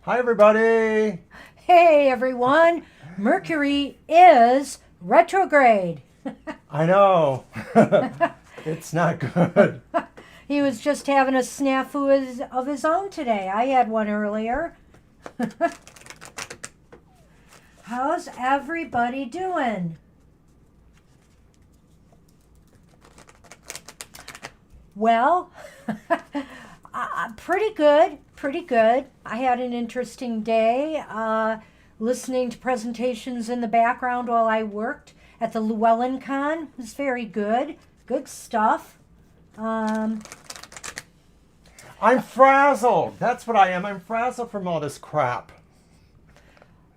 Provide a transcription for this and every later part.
Hi, everybody. Hey everyone, Mercury is retrograde. I know. It's not good. He was just having a snafu of his own today. I had one earlier. How's everybody doing? Well, pretty good, pretty good. I had an interesting day listening to presentations in the background while I worked at the Llewellyn Con. It was very good. Good stuff. I'm frazzled. That's what I am. I'm frazzled from all this crap.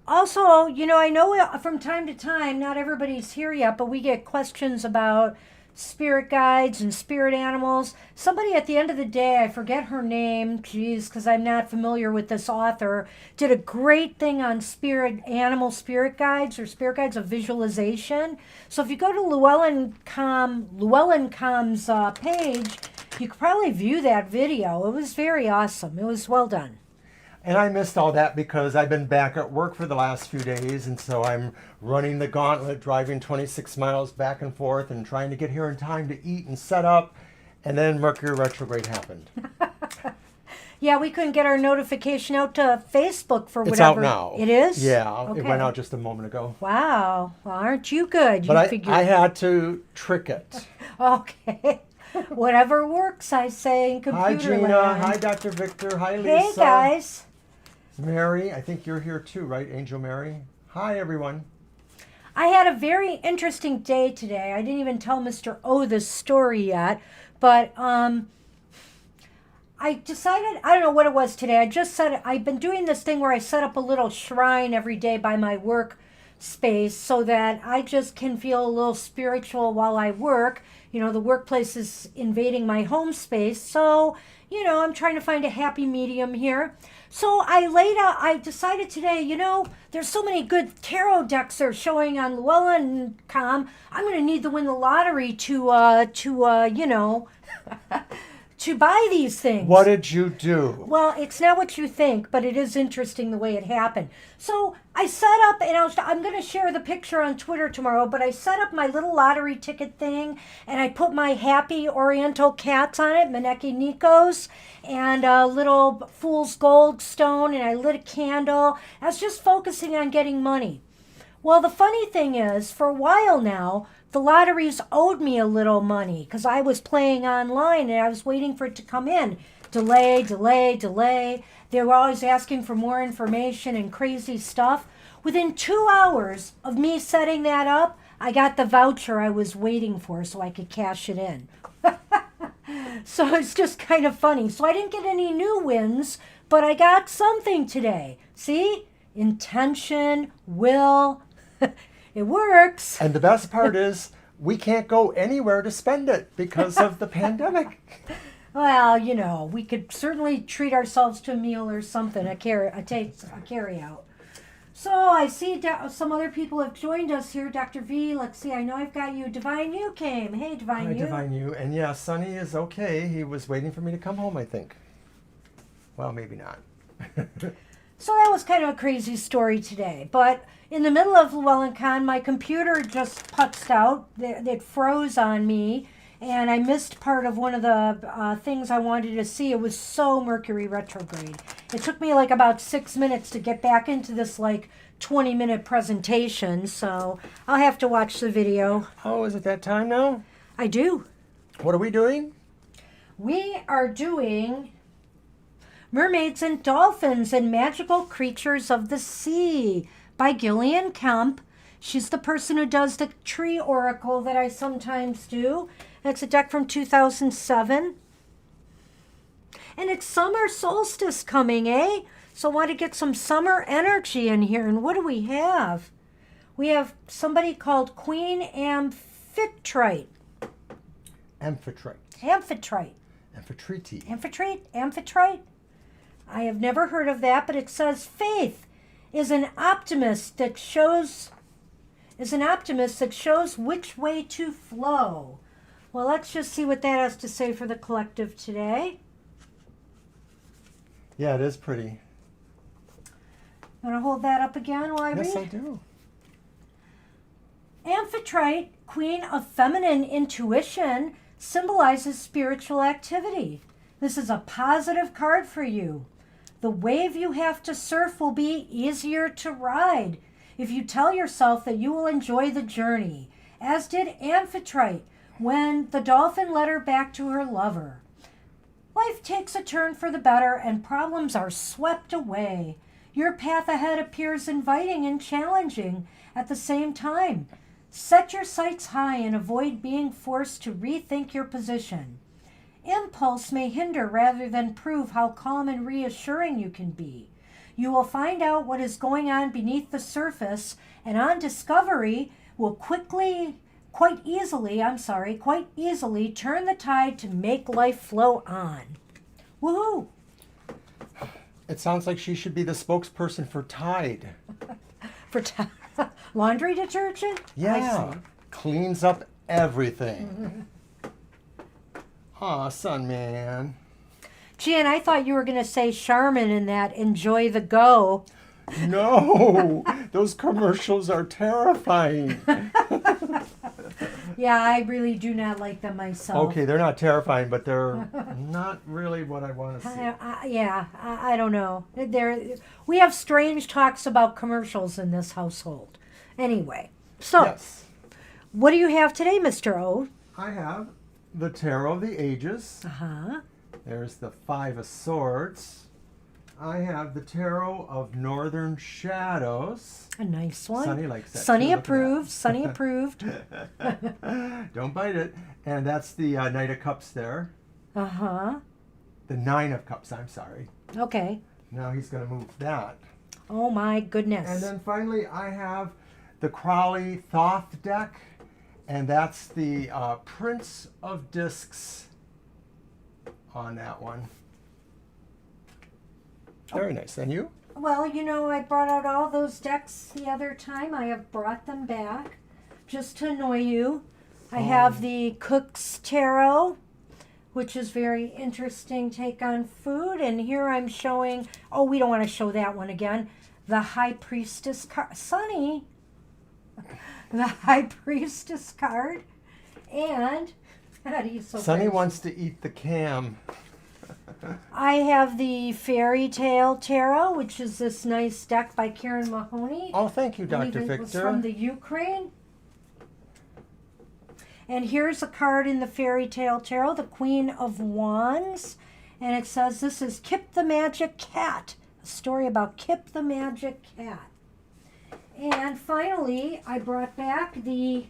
Also, I know from time to time, not everybody's here yet, but we get questions about spirit guides and spirit animals. Somebody at the end of the day, I forget her name, geez, because I'm not familiar with this author, did a great thing on spirit guides or spirit guides of visualization. So if you go to Llewellyncom's page, you could probably view that video. It was very awesome. It was well done. And I missed all that because I've been back at work for the last few days, and so I'm running the gauntlet, driving 26 miles back and forth and trying to get here in time to eat and set up, and then Mercury retrograde happened. Yeah, we couldn't get our notification out to Facebook for whatever. It's out now. It is? Yeah, Okay. It went out just a moment ago. Wow. Well, aren't you good? You But figured. I had to trick it. Okay. Whatever works, I say, in computer Hi, Gina. land. Hi, Dr. Victor. Hi, Lisa. Hey, guys. Mary, I think you're here too, right? Angel Mary. Hi, everyone. I had a very interesting day today. I didn't even tell Mr. O this story yet, but I decided, I don't know what it was today. I just said, I've been doing this thing where I set up a little shrine every day by my work space so that I just can feel a little spiritual while I work. The workplace is invading my home space. So, I'm trying to find a happy medium here. So I decided today, there's so many good tarot decks they're showing on Llewellyn.com. I'm going to need to win the lottery to buy these things. What did you do? Well, it's not what you think, but it is interesting the way it happened. So I set up, and I'm going to share the picture on Twitter tomorrow, but I set up my little lottery ticket thing, and I put my happy oriental cats on it, Maneki Nikos, and a little fool's gold stone, and I lit a candle. I was just focusing on getting money. Well, the funny thing is, for a while now, the lotteries owed me a little money because I was playing online and I was waiting for it to come in. Delay, delay, delay. They were always asking for more information and crazy stuff. Within 2 hours of me setting that up, I got the voucher I was waiting for so I could cash it in. So it's just kind of funny. So I didn't get any new wins, but I got something today. See? Intention, will. It works. And the best part is we can't go anywhere to spend it because of the pandemic. Well, we could certainly treat ourselves to a meal or something, a carry out. So I see some other people have joined us here. Dr. V, let's see, I know I've got you. Divine You came. Hey, Divine Hi, You. Divine You. And yeah, Sonny is okay. He was waiting for me to come home, I think. Well, maybe not. So that was kind of a crazy story today. But in the middle of LlewelynCon, my computer just putzed out. It froze on me, and I missed part of one of the things I wanted to see. It was so Mercury retrograde. It took me like about 6 minutes to get back into this 20-minute presentation, so I'll have to watch the video. Oh, is it that time now? I do. What are we doing? We are doing Mermaids and Dolphins and Magical Creatures of the Sea by Gillian Kemp. She's the person who does the tree oracle that I sometimes do. It's a deck from 2007. And it's summer solstice coming, eh? So I want to get some summer energy in here. And what do we have? We have somebody called Queen Amphitrite. Amphitrite. Amphitrite. Amphitrite. I have never heard of that, but it says faith is an optimist that shows which way to flow. Well, let's just see what that has to say for the collective today. Yeah, it is pretty. Want to hold that up again while I Yes, I read? do. Amphitrite, queen of feminine intuition, symbolizes spiritual activity. This is a positive card for you. The wave you have to surf will be easier to ride if you tell yourself that you will enjoy the journey, as did Amphitrite when the dolphin led her back to her lover. Life takes a turn for the better and problems are swept away. Your path ahead appears inviting and challenging at the same time. Set your sights high and avoid being forced to rethink your position. Impulse may hinder rather than prove how calm and reassuring you can be. You will find out what is going on beneath the surface, and on discovery will quite easily turn the tide to make life flow on. Woohoo! It sounds like she should be the spokesperson for Tide. For laundry detergent? I Yeah. see. Cleans up everything. Aw, son, man. Gee, and I thought you were going to say Charmin in that enjoy the go. No, those commercials are terrifying. Yeah, I really do not like them myself. Okay, they're not terrifying, but they're not really what I want to see. I don't know. We have strange talks about commercials in this household. Anyway, so Yes, what do you have today, Mr. O? I have the Tarot of the Ages. Uh-huh. There's the Five of Swords. I have the Tarot of Northern Shadows. A nice one. Sunny likes that. Sunny too. Look at that. approved. Sunny approved. Don't bite it. And that's the Knight of Cups there. Uh-huh. The Nine of Cups, I'm sorry. Okay. Now he's going to move that. Oh my goodness. And then finally, I have the Crowley Thoth deck. And that's the Prince of Discs on that one. Very nice. And you? Well, you know, I brought out all those decks the other time. I have brought them back just to annoy you. I have the Cook's Tarot, which is very interesting take on food. And here I'm showing, oh, we don't want to show that one again. The High Priestess card. Sunny. The High Priestess card. And, he's so Sonny gracious. wants to eat the cam. I have the Fairy Tale Tarot, which is this nice deck by Karen Mahoney. Oh, thank you, I believe Dr. it was Victor. from the Ukraine. And here's a card in the Fairy Tale Tarot, the Queen of Wands. And it says, this is Kip the Magic Cat, a story about Kip the Magic Cat. And finally, I brought back the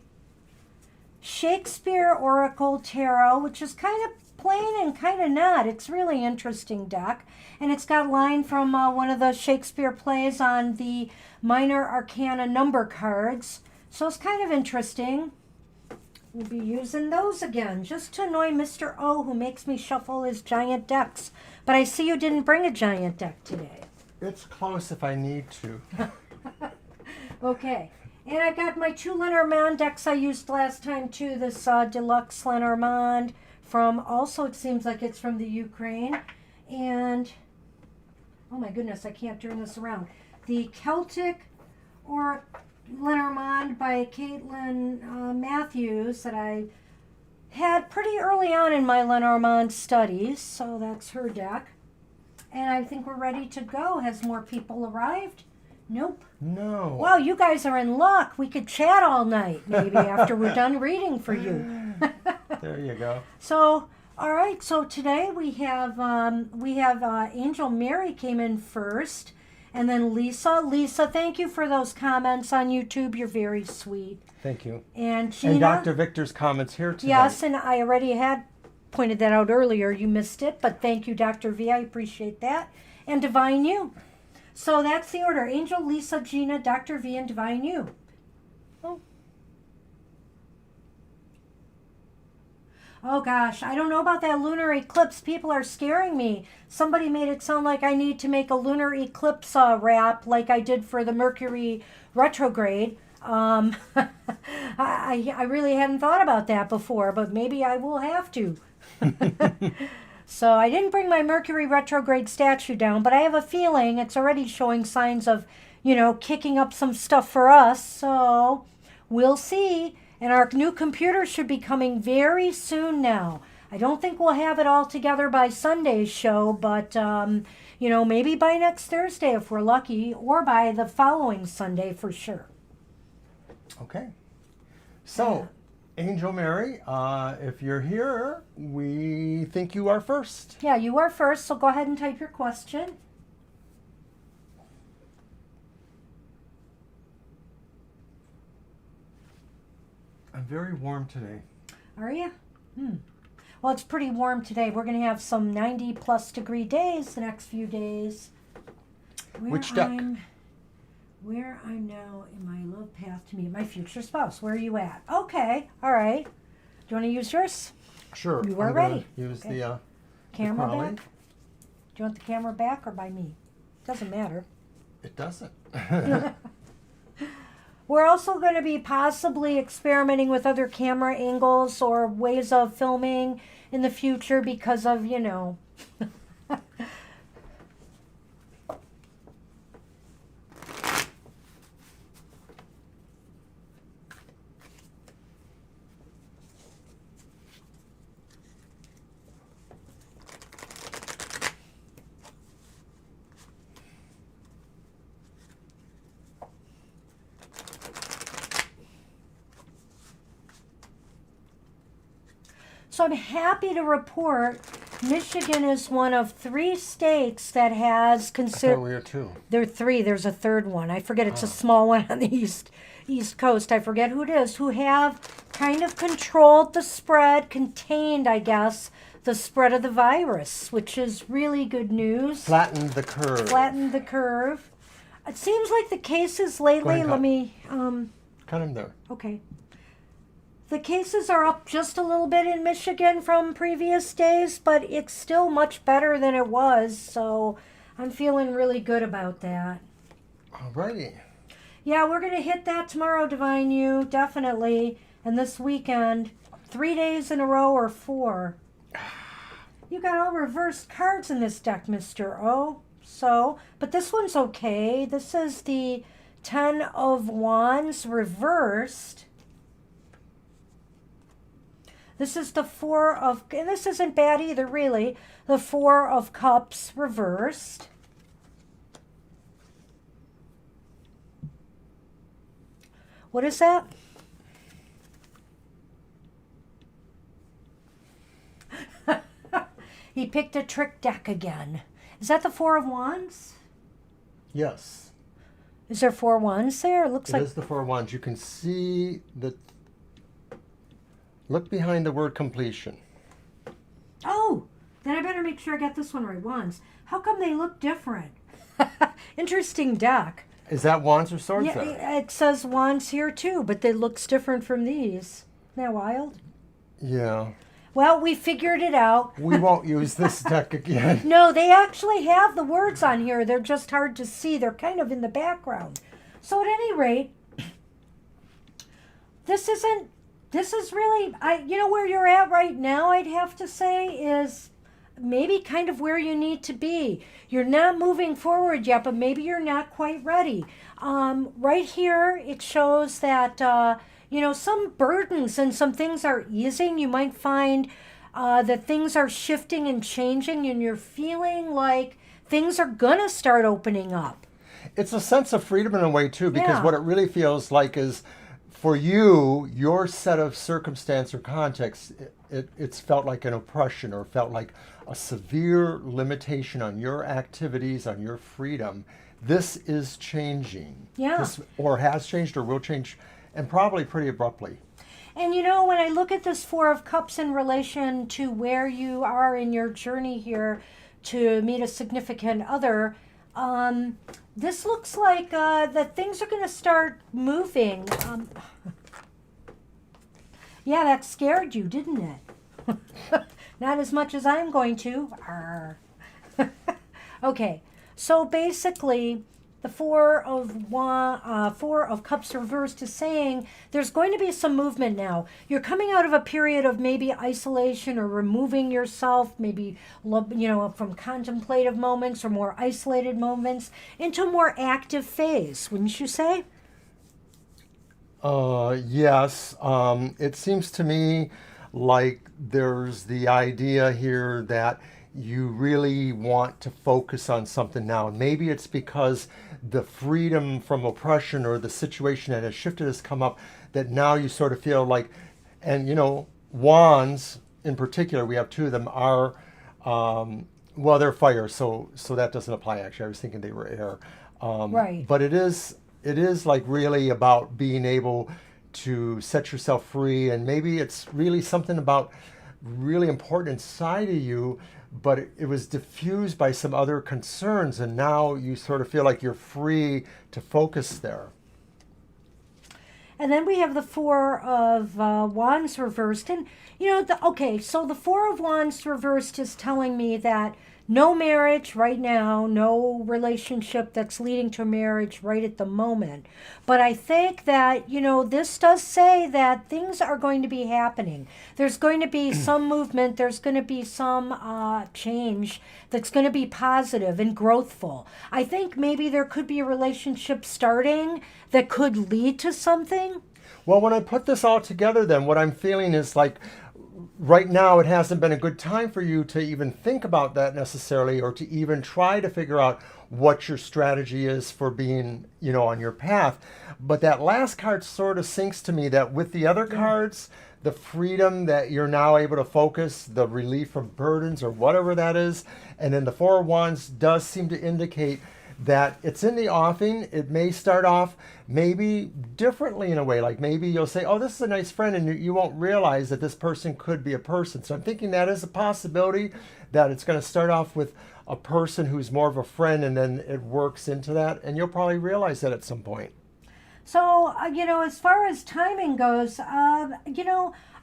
Shakespeare Oracle Tarot, which is kind of plain and kind of not. It's really interesting deck. And it's got line from one of the Shakespeare plays on the minor arcana number cards. So it's kind of interesting. We'll be using those again, just to annoy Mr. O, who makes me shuffle his giant decks. But I see you didn't bring a giant deck today. It's close if I need to. Okay. And I got my 2 Lenormand decks I used last time too. This deluxe Lenormand from, also it seems like it's from the Ukraine. And, oh my goodness, I can't turn this around. The Celtic or Lenormand by Caitlin Matthews that I had pretty early on in my Lenormand studies. So that's her deck. And I think we're ready to go. Has more people arrived? Nope. No. Wow, you guys are in luck. We could chat all night, maybe, after we're done reading for you. There you go. So, all right. So today we have Angel Mary came in first, and then Lisa. Lisa, thank you for those comments on YouTube. You're very sweet. Thank you. And Gina. And Dr. Victor's comments here tonight. Yes, and I already had pointed that out earlier. You missed it, but thank you, Dr. V. I appreciate that. And Divine You. So that's the order. Angel, Lisa, Gina, Dr. V, and Divine You. Oh gosh, I don't know about that lunar eclipse. People are scaring me. Somebody made it sound like I need to make a lunar eclipse wrap like I did for the Mercury retrograde. I really hadn't thought about that before, but maybe I will have to. So I didn't bring my Mercury retrograde statue down, but I have a feeling it's already showing signs of, kicking up some stuff for us. So we'll see. And our new computer should be coming very soon now. I don't think we'll have it all together by Sunday's show, but, maybe by next Thursday if we're lucky, or by the following Sunday for sure. Okay. So, Angel Mary, if you're here, we think you are first. Yeah, you are first, so go ahead and type your question. I'm very warm today. Are you? Well, it's pretty warm today. We're going to have some 90 plus degree days the next few days. Which deck? Where I'm now in my love path to meet my future spouse. Where are you at? Okay. All right. Do you want to use yours? Sure. You are I'm gonna ready. Use Okay. the Camera Crowley. back? Do you want the camera back or by me? Doesn't matter. It doesn't. We're also going to be possibly experimenting with other camera angles or ways of filming in the future because of, So I'm happy to report Michigan is one of 3 states that has I thought considered. we are too. There are 3. There's a third one. I forget. It's a small one on the east coast. I forget who it is. Who have kind of controlled the spread, contained, I guess, the spread of the virus, which is really good news. Flattened the curve. Flattened the curve. It seems like the cases lately. ahead, Let Cut. me. Cut him there. Okay. The cases are up just a little bit in Michigan from previous days, but it's still much better than it was, so I'm feeling really good about that. Alrighty. Yeah, we're going to hit that tomorrow, Divine You, definitely, and this weekend. 3 days in a row or 4. You got all reversed cards in this deck, Mr. O. So, but this one's okay. This is the 10 of Wands reversed. This is the 4 of, and this isn't bad either, really. The 4 of Cups reversed. What is that? He picked a trick deck again. Is that the 4 of Wands? Yes. Is there 4 wands there? It looks It like. is the 4 wands. You can see the. Look behind the word completion. Oh, then I better make sure I got this one right. Wands. How come they look different? Interesting deck. Is that wands or swords Yeah, there? it says wands here too, but it looks different from these. Isn't that wild? Yeah. Well, we figured it out. We won't use this deck again. No, they actually have the words on here. They're just hard to see. They're kind of in the background. So at any rate, this is really, where you're at right now, I'd have to say, is maybe kind of where you need to be. You're not moving forward yet, but maybe you're not quite ready. Right here, it shows that, some burdens and some things are easing. You might find that things are shifting and changing, and you're feeling like things are going to start opening up. It's a sense of freedom in a way, too, because Yeah. what it really feels like is for you, your set of circumstance or context, it's felt like an oppression or felt like a severe limitation on your activities, on your freedom. This is changing. Yeah. Or has changed or will change, and probably pretty abruptly. And when I look at this 4 of Cups in relation to where you are in your journey here to meet a significant other, this looks like that things are going to start moving. Yeah, that scared you, didn't it? Not as much as I'm going to. Arr. Okay, so basically, the Four of Cups reversed is saying there's going to be some movement now. You're coming out of a period of maybe isolation or removing yourself, maybe from contemplative moments or more isolated moments into a more active phase, wouldn't you say? Yes. It seems to me like there's the idea here that you really want to focus on something now. Maybe it's because the freedom from oppression or the situation that has shifted has come up that now you sort of feel like, and wands in particular, we have two of them are, well, they're fire, so that doesn't apply actually. I was thinking they were air. Right. But it is like really about being able to set yourself free, and maybe it's really something about really important inside of you, but it was diffused by some other concerns, and now you sort of feel like you're free to focus there. And then we have the Four of Wands reversed. And, so the Four of Wands reversed is telling me that no marriage right now, no relationship that's leading to a marriage right at the moment. But I think that, this does say that things are going to be happening. There's going to be some movement. There's going to be some change that's going to be positive and growthful. I think maybe there could be a relationship starting that could lead to something. Well, when I put this all together, then what I'm feeling is like right now it hasn't been a good time for you to even think about that necessarily, or to even try to figure out what your strategy is for being, on your path. But that last card sort of sinks to me that with the other cards, the freedom that you're now able to focus, the relief from burdens or whatever that is, and then the Four of Wands does seem to indicate that it's in the offing. It may start off maybe differently in a way. Like maybe you'll say, oh, this is a nice friend, and you won't realize that this person could be a person. So I'm thinking that is a possibility, that it's going to start off with a person who's more of a friend, and then it works into that, and you'll probably realize that at some point. So, as far as timing goes, I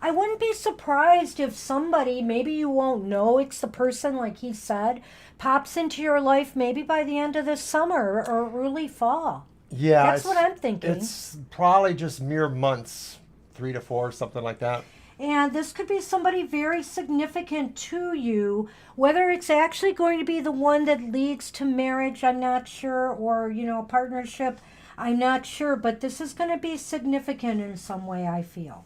wouldn't be surprised if somebody, maybe you won't know it's the person, like he said, pops into your life maybe by the end of this summer or early fall. Yeah. That's what I'm thinking. It's probably just mere months, 3 to 4, something like that. And this could be somebody very significant to you. Whether it's actually going to be the one that leads to marriage, I'm not sure, or, a partnership, I'm not sure. But this is going to be significant in some way, I feel.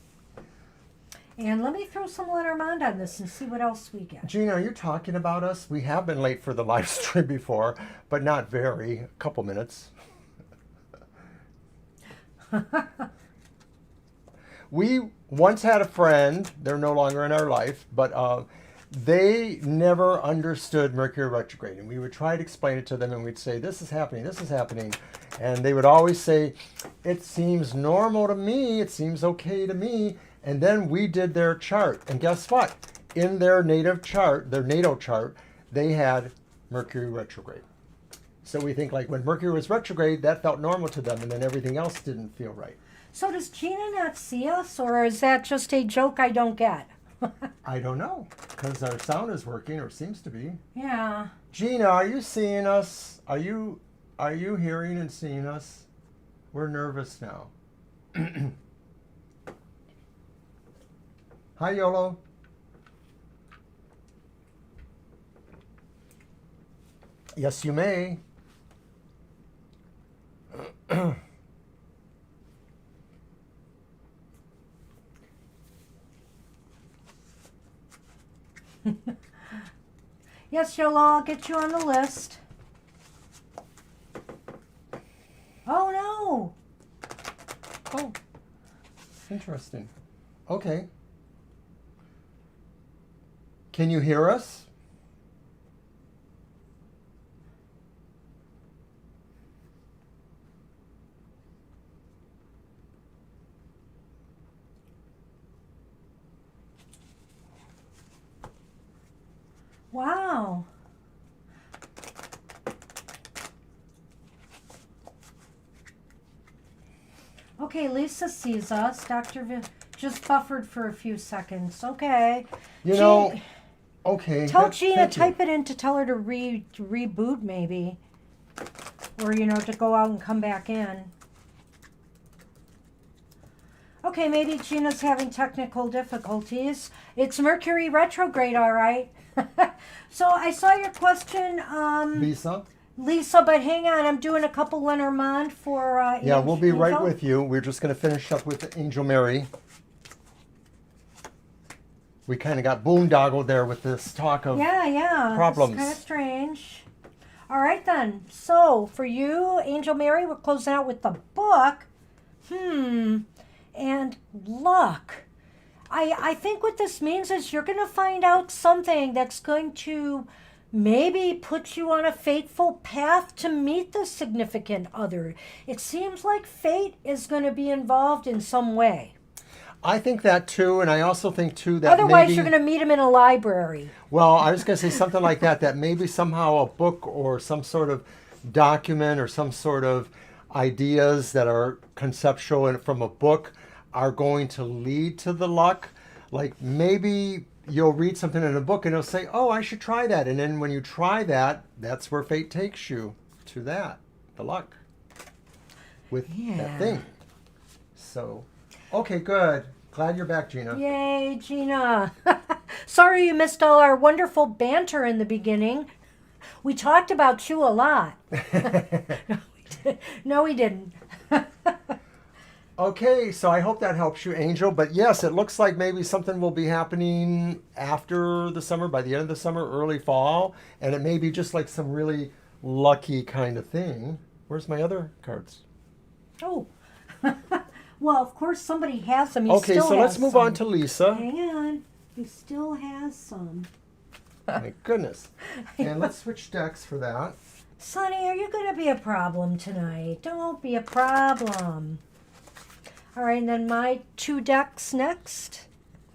And let me throw some Lenormand on this and see what else we get. Gina, are you talking about us? We have been late for the live stream before, but not very. A couple minutes. We once had a friend, they're no longer in our life, but they never understood Mercury retrograde. And we would try to explain it to them, and we'd say, this is happening, this is happening. And they would always say, it seems normal to me, it seems okay to me. And then we did their chart. And guess what? In their natal chart, they had Mercury retrograde. So we think like when Mercury was retrograde, that felt normal to them, and then everything else didn't feel right. So does Gina not see us, or is that just a joke I don't get? I don't know, because our sound is working, or seems to be. Yeah. Gina, are you seeing us? Are you hearing and seeing us? We're nervous now. Hi, YOLO. Yes, you may. Yes, Yola, I'll get you on the list. Oh, no. Oh, interesting. Okay. Can you hear us? Wow. Okay, Lisa sees us. Just buffered for a few seconds. Okay. Okay. Tell Gina, type it in to tell her to reboot maybe. or, to go out and come back in. Okay, maybe Gina's having technical difficulties. It's Mercury retrograde, all right. So I saw your question, Lisa, but hang on, I'm doing a couple Lenormand for Yeah, we'll be right Angel. with you. We're just going to finish up with Angel Mary. We kind of got boondoggled there with this talk of problems. It's kind of strange. All right, then. So, for you, Angel Mary, we're closing out with the book. And luck. I think what this means is you're going to find out something that's going to maybe put you on a fateful path to meet the significant other. It seems like fate is going to be involved in some way. I think that too, and I also think too that Otherwise, maybe, you're going to meet him in a library. well, I was going to say something like that, that maybe somehow a book or some sort of document or some sort of ideas that are conceptual and from a book are going to lead to the luck. Like maybe you'll read something in a book and it'll say, oh, I should try that. And then when you try that, that's where fate takes you to that, the luck with that thing. So, okay, good. Glad you're back, Gina. Yay, Gina. Sorry you missed all our wonderful banter in the beginning. We talked about you a lot. No, we didn't. Okay, so I hope that helps you, Angel. But yes, it looks like maybe something will be happening after the summer, by the end of the summer, early fall. And it may be just like some really lucky kind of thing. Where's my other cards? Oh. Well, of course, somebody has some. Okay, so let's move on to Lisa. Hang on. He still has some. My goodness. And let's switch decks for that. Sonny, are you going to be a problem tonight? Don't be a problem. All right, and then my 2 decks next.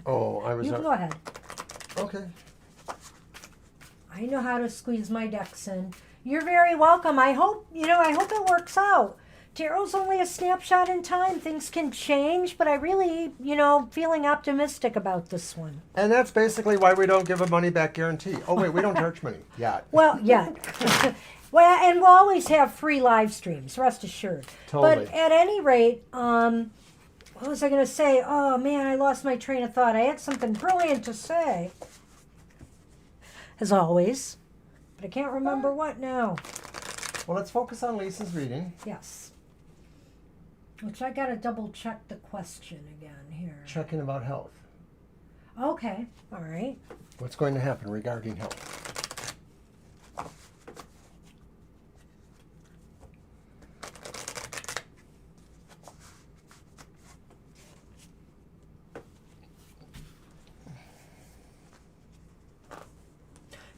Oh, I was... You go ahead. Okay. I know how to squeeze my decks in. You're very welcome. I hope it works out. Tarot's only a snapshot in time. Things can change, but I really, feeling optimistic about this one. And that's basically why we don't give a money back guarantee. Oh, wait, we don't charge money yet. Well, yeah. Well, and we'll always have free live streams, rest assured. Totally. But at any rate, what was I going to say? Oh, man, I lost my train of thought. I had something brilliant to say. As always. But I can't remember what now. Well, let's focus on Lisa's reading. Yes. Which I got to double check the question again here. Checking about health. Okay. All right. What's going to happen regarding health?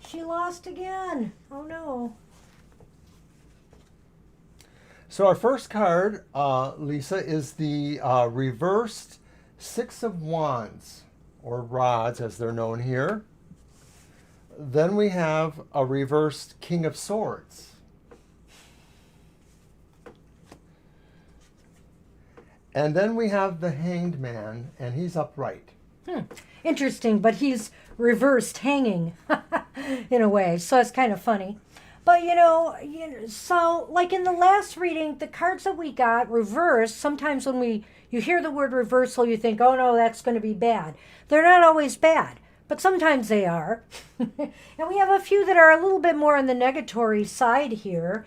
She lost again. Oh, no. So our first card, Lisa, is the reversed 6 of Wands, or rods as they're known here. Then we have a reversed King of Swords. And then we have the Hanged Man, and he's upright. Interesting, but he's reversed hanging in a way, so it's kind of funny. But, so like in the last reading, the cards that we got reversed, sometimes when you hear the word reversal, you think, oh no, that's going to be bad. They're not always bad, but sometimes they are. And we have a few that are a little bit more on the negatory side here,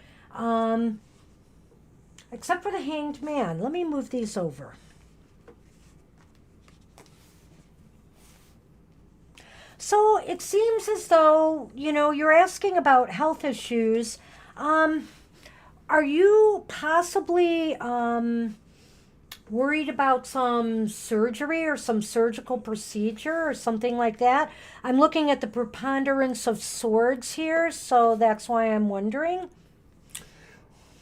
except for the Hanged Man. Let me move these over. So it seems as though, you're asking about health issues. Are you possibly worried about some surgery or some surgical procedure or something like that? I'm looking at the preponderance of swords here, so that's why I'm wondering.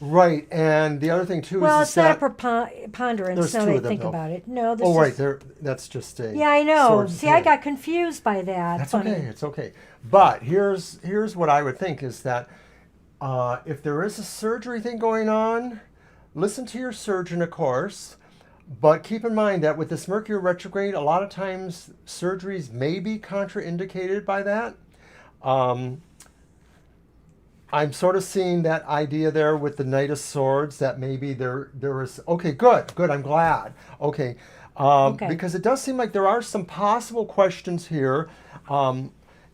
Right, and the other thing too Well, is it's not that a preponderance there's now two that I of them, think though. about it. No, this oh, right, is... there. That's just a. Yeah, I know. swords See, and I hand. got confused by that. That's Funny. okay. It's okay. But here's what I would think is that if there is a surgery thing going on, listen to your surgeon, of course. But keep in mind that with this Mercury retrograde, a lot of times surgeries may be contraindicated by that. I'm sort of seeing that idea there with the Knight of Swords, that maybe there is, okay, good, I'm glad. Okay, Okay. because it does seem like there are some possible questions here.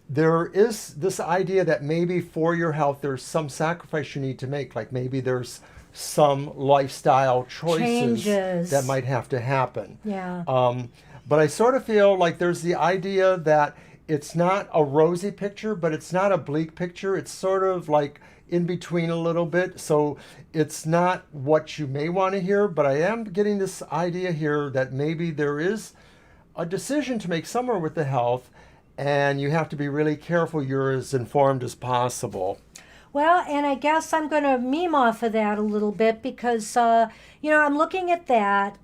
There is this idea that maybe for your health there's some sacrifice you need to make, like maybe there's some lifestyle choices Changes. that might have to happen. Yeah. But I sort of feel like there's the idea that it's not a rosy picture, but it's not a bleak picture. It's sort of like in between a little bit. So it's not what you may want to hear, but I am getting this idea here that maybe there is a decision to make somewhere with the health, and you have to be really careful you're as informed as possible. Well, and I guess I'm going to meme off of that a little bit because, I'm looking at that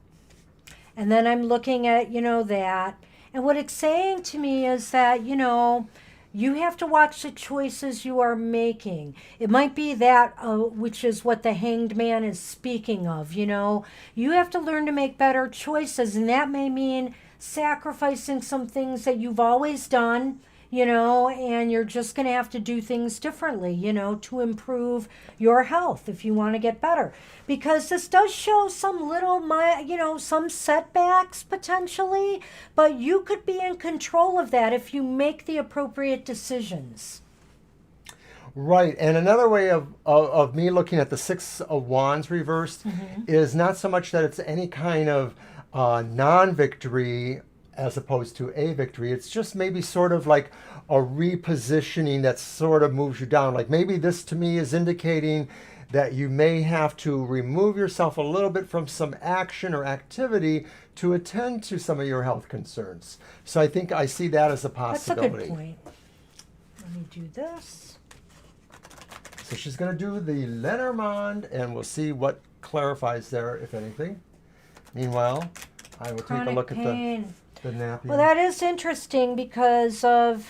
and then I'm looking at, that. And what it's saying to me is that, you have to watch the choices you are making. It might be that, which is what the Hanged Man is speaking of, You have to learn to make better choices, and that may mean sacrificing some things that you've always done, and you're just going to have to do things differently, to improve your health if you want to get better. Because this does show some some setbacks potentially, but you could be in control of that if you make the appropriate decisions. Right, and another way of me looking at the Six of Wands reversed is not so much that it's any kind of non-victory as opposed to a victory. It's just maybe sort of like a repositioning that sort of moves you down. Like maybe this to me is indicating that you may have to remove yourself a little bit from some action or activity to attend to some of your health concerns. So I think I see that as a possibility. That's a good point. Let me do this. So she's going to do the Lenormand, and we'll see what clarifies there, if anything. Meanwhile, I will take a look pain. at the Napier. Well, that is interesting because of,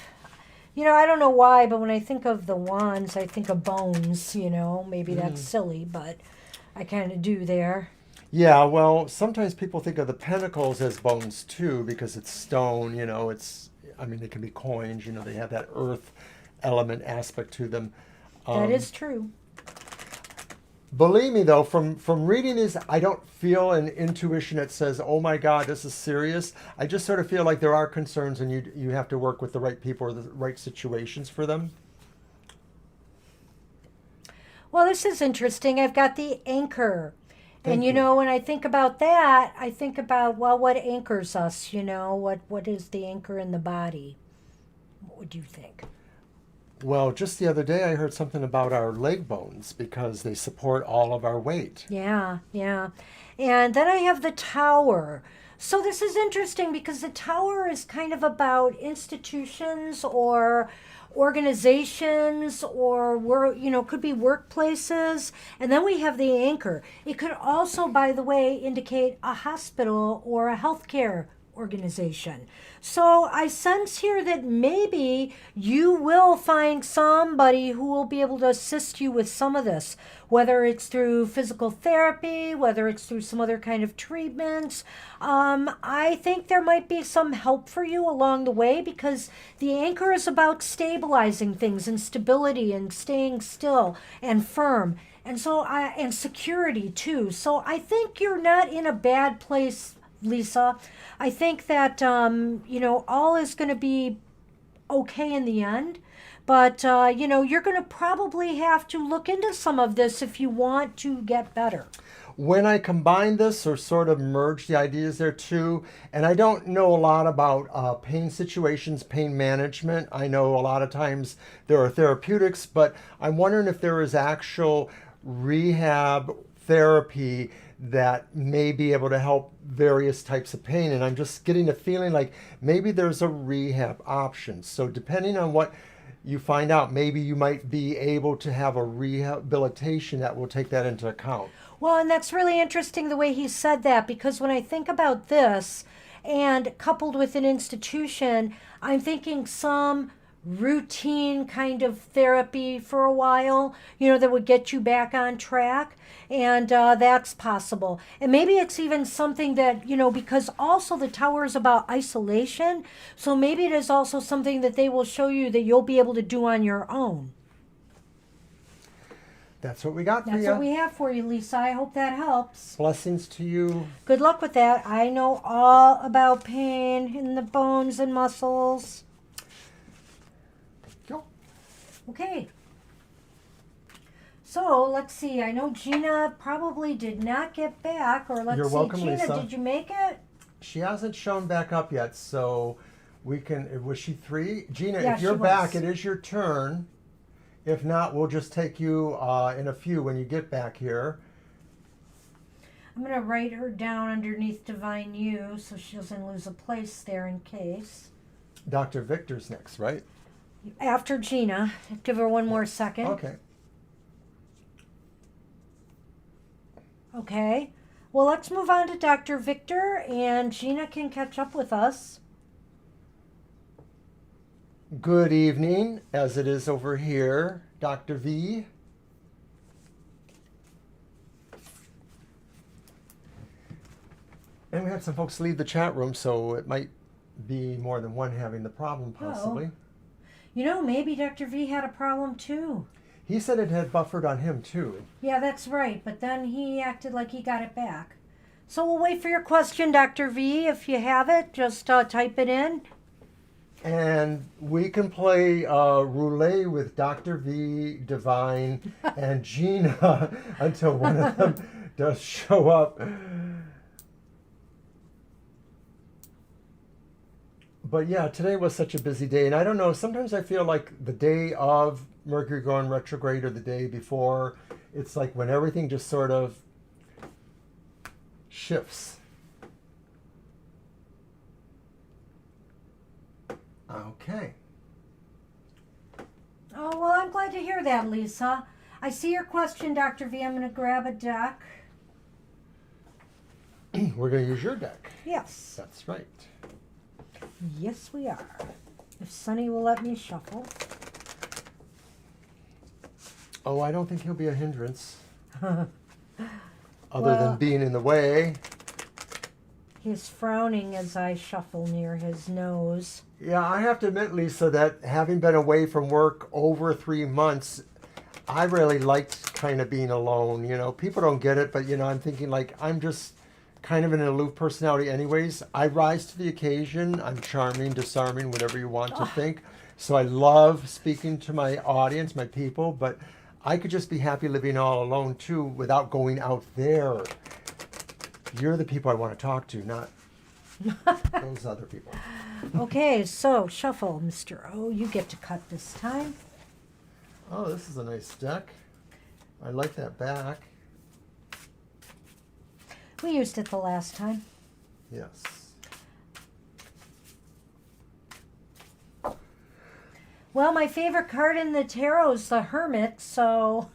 I don't know why, but when I think of the wands, I think of bones, Maybe that's silly, but I kind of do there. Yeah, well, sometimes people think of the pentacles as bones too because it's stone, they can be coins, they have that earth element aspect to them. That is true. Believe me, though, from reading these, I don't feel an intuition that says, oh my God, this is serious. I just sort of feel like there are concerns and you have to work with the right people or the right situations for them. Well, this is interesting. I've got the anchor. Thank And, you. when I think about that, I think about, well, what anchors us, what is the anchor in the body? What would you think? Well, just the other day I heard something about our leg bones because they support all of our weight. Yeah, yeah. And then I have the tower. So this is interesting because the tower is kind of about institutions or organizations or could be workplaces. And then we have the anchor. It could also, by the way, indicate a hospital or a healthcare organization. So I sense here that maybe you will find somebody who will be able to assist you with some of this, whether it's through physical therapy, whether it's through some other kind of treatments. I think there might be some help for you along the way because the anchor is about stabilizing things and stability and staying still and firm. And so and security too. So I think you're not in a bad place, Lisa. I think that, all is going to be okay in the end. But, you're going to probably have to look into some of this if you want to get better. When I combine this or sort of merge the ideas there too, and I don't know a lot about pain situations, pain management. I know a lot of times there are therapeutics, but I'm wondering if there is actual rehab therapy that may be able to help various types of pain. And I'm just getting a feeling like maybe there's a rehab option. So depending on what you find out, maybe you might be able to have a rehabilitation that will take that into account. Well, and that's really interesting the way he said that, because when I think about this and coupled with an institution, I'm thinking some routine kind of therapy for a while, that would get you back on track. And that's possible. And maybe it's even something that, because also the tower is about isolation. So maybe it is also something that they will show you that you'll be able to do on your own. That's what we got for That's you. what we have for you, Lisa. I hope that helps. Blessings to you. Good luck with that. I know all about pain in the bones and muscles. Go. Okay. So let's see. I know Gina probably did not get back, or let's You're see. welcome, Gina, Lisa. did you make it? She hasn't shown back up yet, so we can. Was she 3? Gina, Yeah, if you're she back, was. it is your turn. If not, we'll just take you in a few when you get back here. I'm going to write her down underneath Divine U so she doesn't lose a place there in case. Dr. Victor's next, right? After Gina. Give her one more second. Okay. Okay. Well, let's move on to Dr. Victor, and Gina can catch up with us. Good evening, as it is over here, Dr. V. And we had some folks leave the chat room, so it might be more than one having the problem, possibly. You know, maybe Dr. V had a problem too. He said it had buffered on him, too. Yeah, that's right. But then he acted like he got it back. So we'll wait for your question, Dr. V. If you have it, just type it in. And we can play roulette with Dr. V, Divine, and Gina until one of them does show up. But yeah, today was such a busy day. And I don't know, sometimes I feel like the day of Mercury going retrograde or the day before, it's like when everything just sort of shifts. Okay. Oh, well, I'm glad to hear that, Lisa. I see your question, Dr. V. I'm going to grab a deck. We're going to use your deck. Yes. That's right. Yes, we are. If Sonny will let me shuffle. Oh, I don't think he'll be a hindrance. Other Well- than being in the way. He's frowning as I shuffle near his nose. Yeah, I have to admit, Lisa, that having been away from work over 3 months, I really liked kind of being alone. You know, people don't get it, but, you know, I'm thinking like I'm just kind of an aloof personality anyways. I rise to the occasion. I'm charming, disarming, whatever you want to think. So I love speaking to my audience, my people, but I could just be happy living all alone too without going out there. You're the people I want to talk to, not those other people. Okay, so shuffle, Mr. O. You get to cut this time. Oh, this is a nice deck. I like that back. We used it the last time. Yes. Well, my favorite card in the tarot is the Hermit, so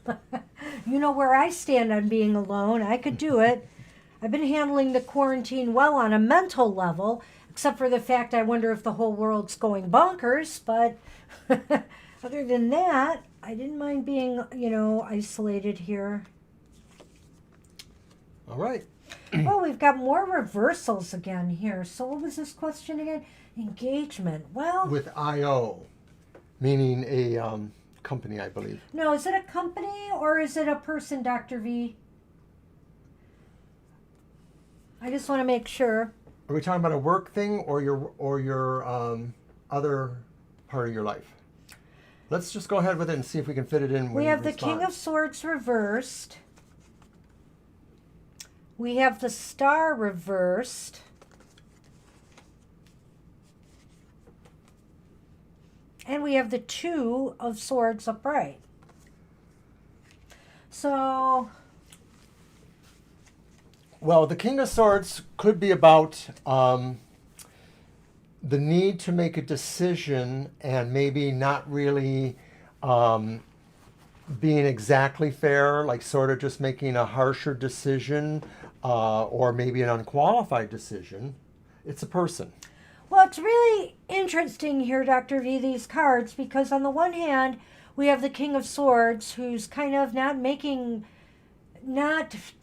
you know where I stand on being alone. I could do it. I've been handling the quarantine well on a mental level, except for the fact I wonder if the whole world's going bonkers, but other than that, I didn't mind being, you know, isolated here. All right. Oh, we've got more reversals again here. So what was this question again? Engagement. Well, With IO, meaning a company, I believe. no, is it a company or is it a person, Dr. V? I just want to make sure. Are we talking about a work thing or your other part of your life? Let's just go ahead with it and see if we can fit it in. When We you have the King of respond. Swords reversed. We have the Star reversed. And we have the Two of Swords upright. So, Well, the King of Swords could be about the need to make a decision and maybe not really being exactly fair, like sort of just making a harsher decision or maybe an unqualified decision. It's a person. well, it's really interesting here, Dr. V, these cards, because on the one hand, we have the King of Swords, who's kind of not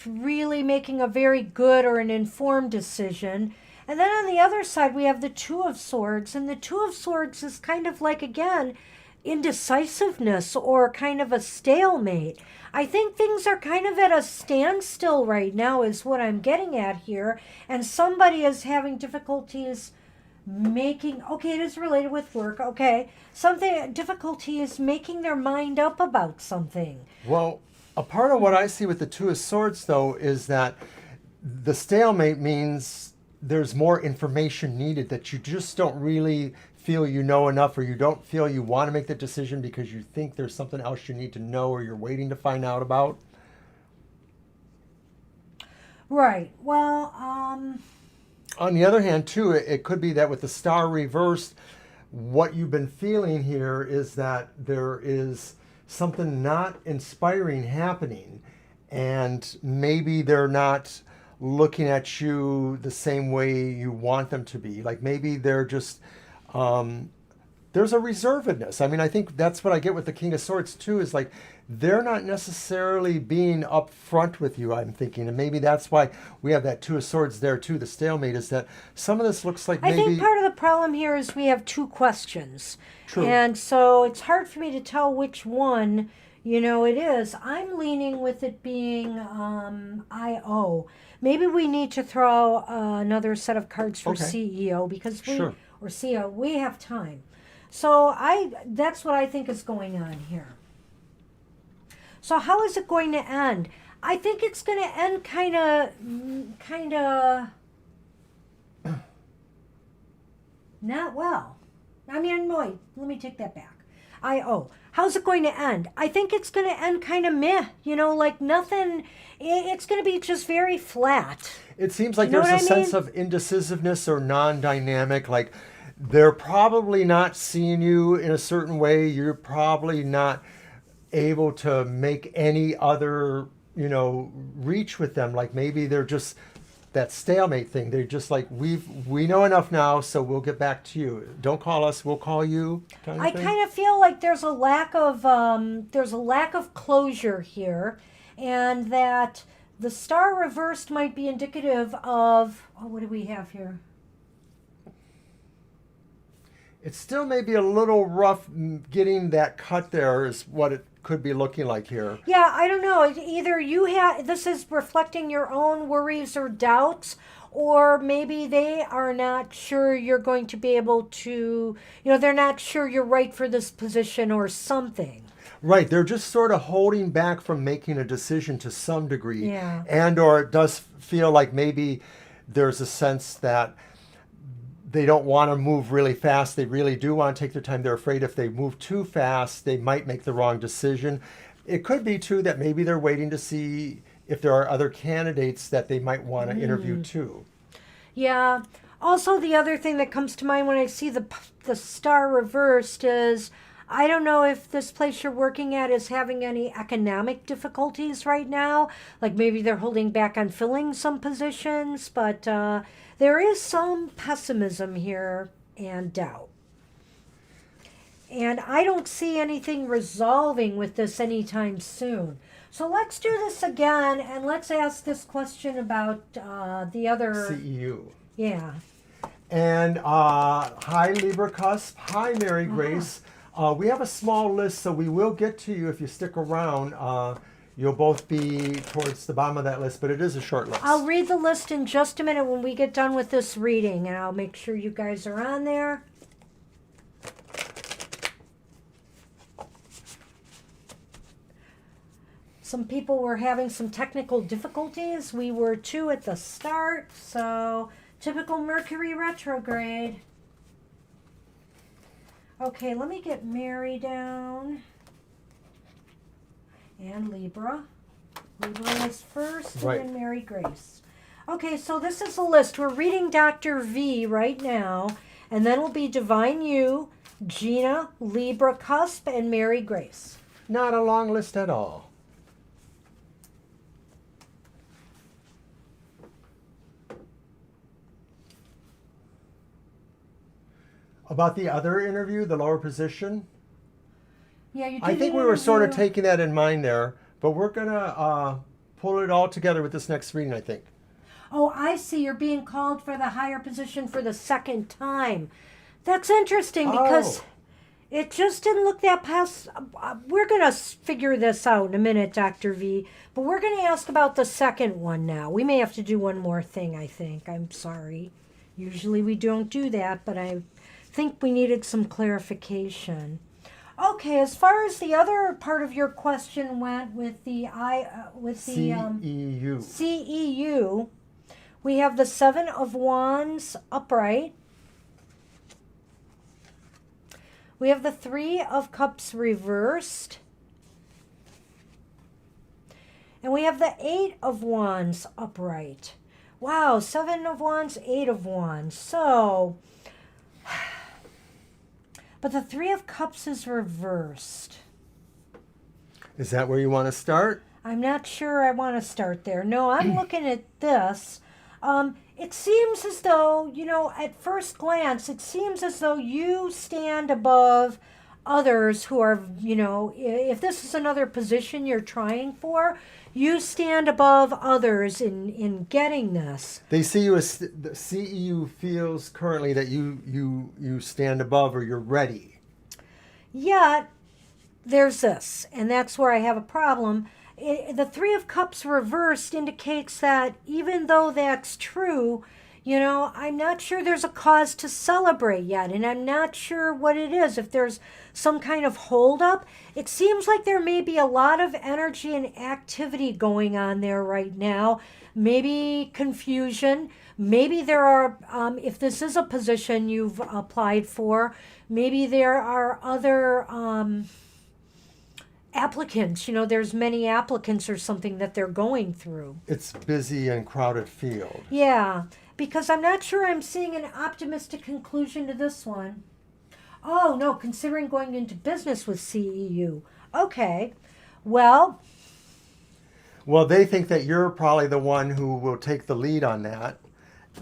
really making a very good or an informed decision. And then on the other side, we have the Two of Swords. And the Two of Swords is kind of like, again, indecisiveness or kind of a stalemate. I think things are kind of at a standstill right now, is what I'm getting at here. And somebody is having difficulties making, okay, it is related with work, okay. Something, difficulty is making their mind up about something. Well, a part of what I see with the Two of Swords, though, is that the stalemate means there's more information needed, that you just don't really feel you know enough, or you don't feel you want to make the decision because you think there's something else you need to know or you're waiting to find out about. Right. Well, on the other hand, too, it could be that with the star reversed, what you've been feeling here is that there is something not inspiring happening, and maybe they're not looking at you the same way you want them to be. Like maybe they're just there's a reservedness. I mean, I think that's what I get with the King of Swords too, is like they're not necessarily being upfront with you, I'm thinking. And maybe that's why we have that Two of Swords there too, the stalemate, is that some of this looks like I maybe... think part of the problem here is we have two questions. True. And so it's hard for me to tell which one, it is. I'm leaning with it being IO. Maybe we need to throw another set of cards for Okay. CEO because Sure. or CEO, we have time. So that's what I think is going on here. So how is it going to end? I think it's going to end kind of not well. I mean, no, let me take that back. How's it going to end? I think it's going to end kind of meh, like nothing. It's going to be just very flat. It seems like You know there's a what I sense mean? of indecisiveness or non-dynamic. Like they're probably not seeing you in a certain way. You're probably not able to make any other, reach with them. Like maybe they're just that stalemate thing. They're just like, we know enough now, so we'll get back to you. Don't call us, we'll call you. I kind of feel like there's a lack of closure here, and that the star reversed might be indicative of what do we have here? It still may be a little rough getting that cut there is what it could be looking like here. Yeah, I don't know. Either this is reflecting your own worries or doubts, or maybe they are not sure you're going to be able to, they're not sure you're right for this position or something. Right, they're just sort of holding back from making a decision to some degree. Yeah. And or it does feel like maybe there's a sense that they don't want to move really fast. They really do want to take their time. They're afraid if they move too fast, they might make the wrong decision. It could be, too, that maybe they're waiting to see if there are other candidates that they might want to interview, too. Yeah. Also, the other thing that comes to mind when I see the star reversed is I don't know if this place you're working at is having any economic difficulties right now. Like maybe they're holding back on filling some positions, but there is some pessimism here and doubt. And I don't see anything resolving with this anytime soon. So let's do this again, and let's ask this question about the other... CEU. Yeah. And hi, Libra Cusp. Hi, Mary Grace. We have a small list, so we will get to you if you stick around. You'll both be towards the bottom of that list, but it is a short list. I'll read the list in just a minute when we get done with this reading, and I'll make sure you guys are on there. Some people were having some technical difficulties. We were too at the start, so typical Mercury retrograde. Okay, let me get Mary down. And Libra. Libra is first, Right. and then Mary Grace. Okay, so this is a list. We're reading Dr. V right now, and then will be Divine You, Gina, Libra Cusp, and Mary Grace. Not a long list at all. About the other interview, the lower position, Yeah, you did. I think we were sort of taking that in mind there, but we're going to pull it all together with this next reading, I think. Oh, I see. You're being called for the higher position for the second time. That's interesting because It just didn't look that past. We're going to figure this out in a minute, Dr. V. But we're going to ask about the second one now. We may have to do one more thing, I think. I'm sorry. Usually we don't do that, but I think we needed some clarification. Okay, as far as the other part of your question went with the CEU. CEU, we have the Seven of Wands upright. We have the Three of Cups reversed. And we have the Eight of Wands upright. Wow, Seven of Wands, Eight of Wands. So, but the Three of Cups is reversed. Is that where you want to start? I'm not sure I want to start there. No, I'm looking at this. It seems as though, at first glance, it seems as though you stand above others who are, if this is another position you're trying for, you stand above others in getting this. They see you as the CEU feels currently that you stand above or you're ready. Yet, there's this, and that's where I have a problem. The Three of Cups reversed indicates that even though that's true, I'm not sure there's a cause to celebrate yet, and I'm not sure what it is. If there's some kind of holdup, it seems like there may be a lot of energy and activity going on there right now. Maybe confusion. Maybe there are, if this is a position you've applied for, maybe there are other applicants. There's many applicants or something that they're going through. It's busy and crowded field. Yeah, because I'm not sure I'm seeing an optimistic conclusion to this one. Oh, no, considering going into business with CEU. Okay, well, they think that you're probably the one who will take the lead on that.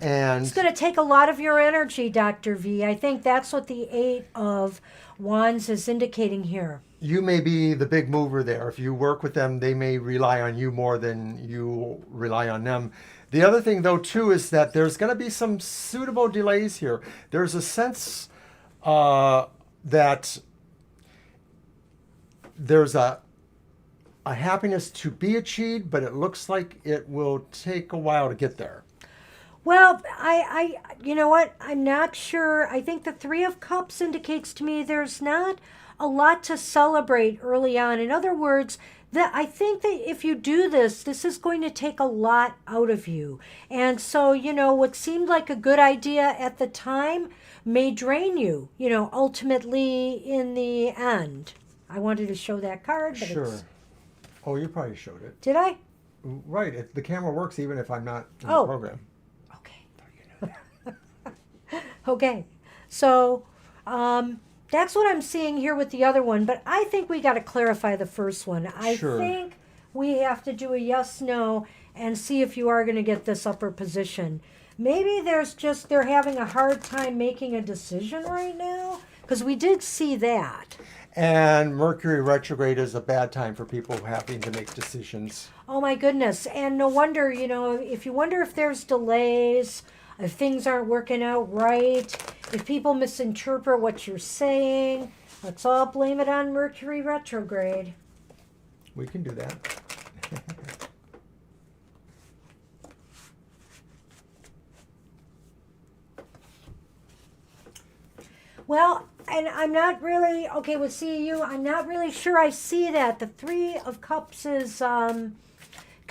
And it's going to take a lot of your energy, Dr. V. I think that's what the Eight of Wands is indicating here. you may be the big mover there. If you work with them, they may rely on you more than you rely on them. The other thing, though, too, is that there's going to be some suitable delays here. There's a sense that there's a happiness to be achieved, but it looks like it will take a while to get there. Well, you know what? I'm not sure. I think the Three of Cups indicates to me there's not a lot to celebrate early on. In other words, that I think that if you do this, this is going to take a lot out of you. And so, what seemed like a good idea at the time may drain you, ultimately in the end. I wanted to show that card, but Sure. it's... Oh, you probably showed it. Did I? Right. The camera works even if I'm not in Oh. the program. Okay. So, that's what I'm seeing here with the other one, but I think we got to clarify the first one. I Sure. think we have to do a yes, no, and see if you are going to get this upper position. Maybe they're having a hard time making a decision right now, because we did see that. And Mercury retrograde is a bad time for people having to make decisions. Oh my goodness. And no wonder, if you wonder if there's delays, if things aren't working out right, if people misinterpret what you're saying, let's all blame it on Mercury retrograde. We can do that. Well, and I'm not really, okay, with CEU, I'm not really sure I see that. The Three of Cups is kind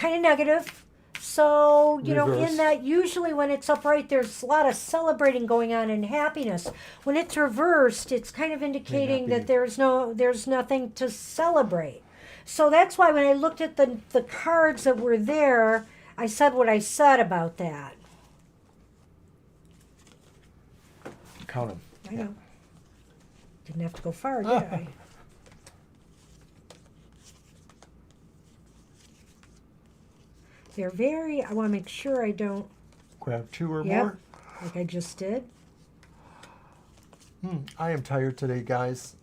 of negative. So, Reverse. in that usually when it's upright, there's a lot of celebrating going on and happiness. When it's reversed, it's kind of indicating May not that there's nothing to celebrate. So that's why when I looked at the cards that were there, I said what I said about that. Count them. I know. Didn't have to go far, did I? They're I want to make sure I don't, Grab two or Yep. more. like I just did. I am tired today, guys.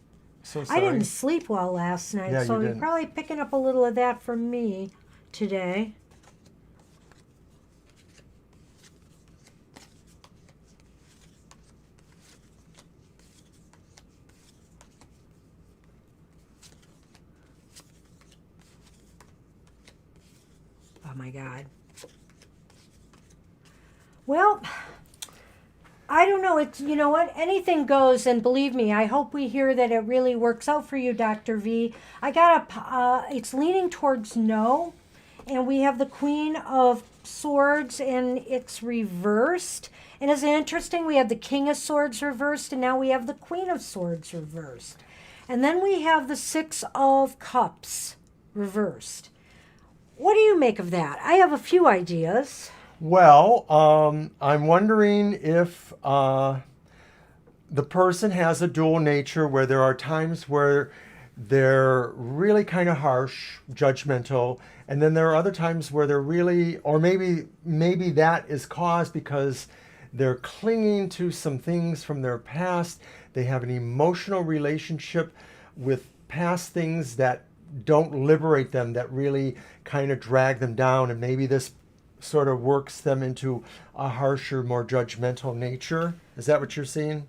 So I sorry. didn't sleep well last night, Yeah, so you you're didn't. probably picking up a little of that from me today. Oh my God. Well, I don't know. It's, you know what? Anything goes, and believe me, I hope we hear that it really works out for you, Dr. V. I got it's leaning towards no, and we have the Queen of Swords, and it's reversed. And isn't it interesting? We have the King of Swords reversed, and now we have the Queen of Swords reversed. And then we have the Six of Cups reversed. What do you make of that? I have a few ideas. Well, I'm wondering if the person has a dual nature where there are times where they're really kind of harsh, judgmental, and then there are other times where they're really, or maybe that is caused because they're clinging to some things from their past. They have an emotional relationship with past things that don't liberate them, that really kind of drag them down, and maybe this sort of works them into a harsher, more judgmental nature. Is that what you're seeing?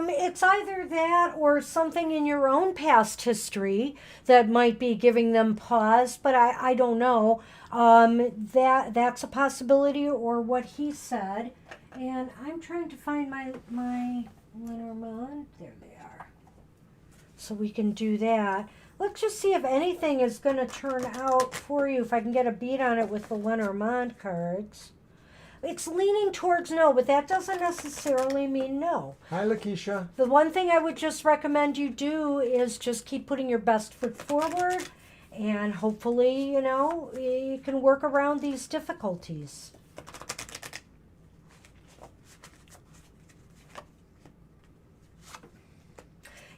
It's either that or something in your own past history that might be giving them pause, but I don't know. That's a possibility, or what he said. And I'm trying to find my Lenormand. There they are. So we can do that. Let's just see if anything is going to turn out for you, if I can get a beat on it with the Lenormand cards. It's leaning towards no, but that doesn't necessarily mean no. Hi, Lakeisha. The one thing I would just recommend you do is just keep putting your best foot forward, and hopefully, you know, you can work around these difficulties.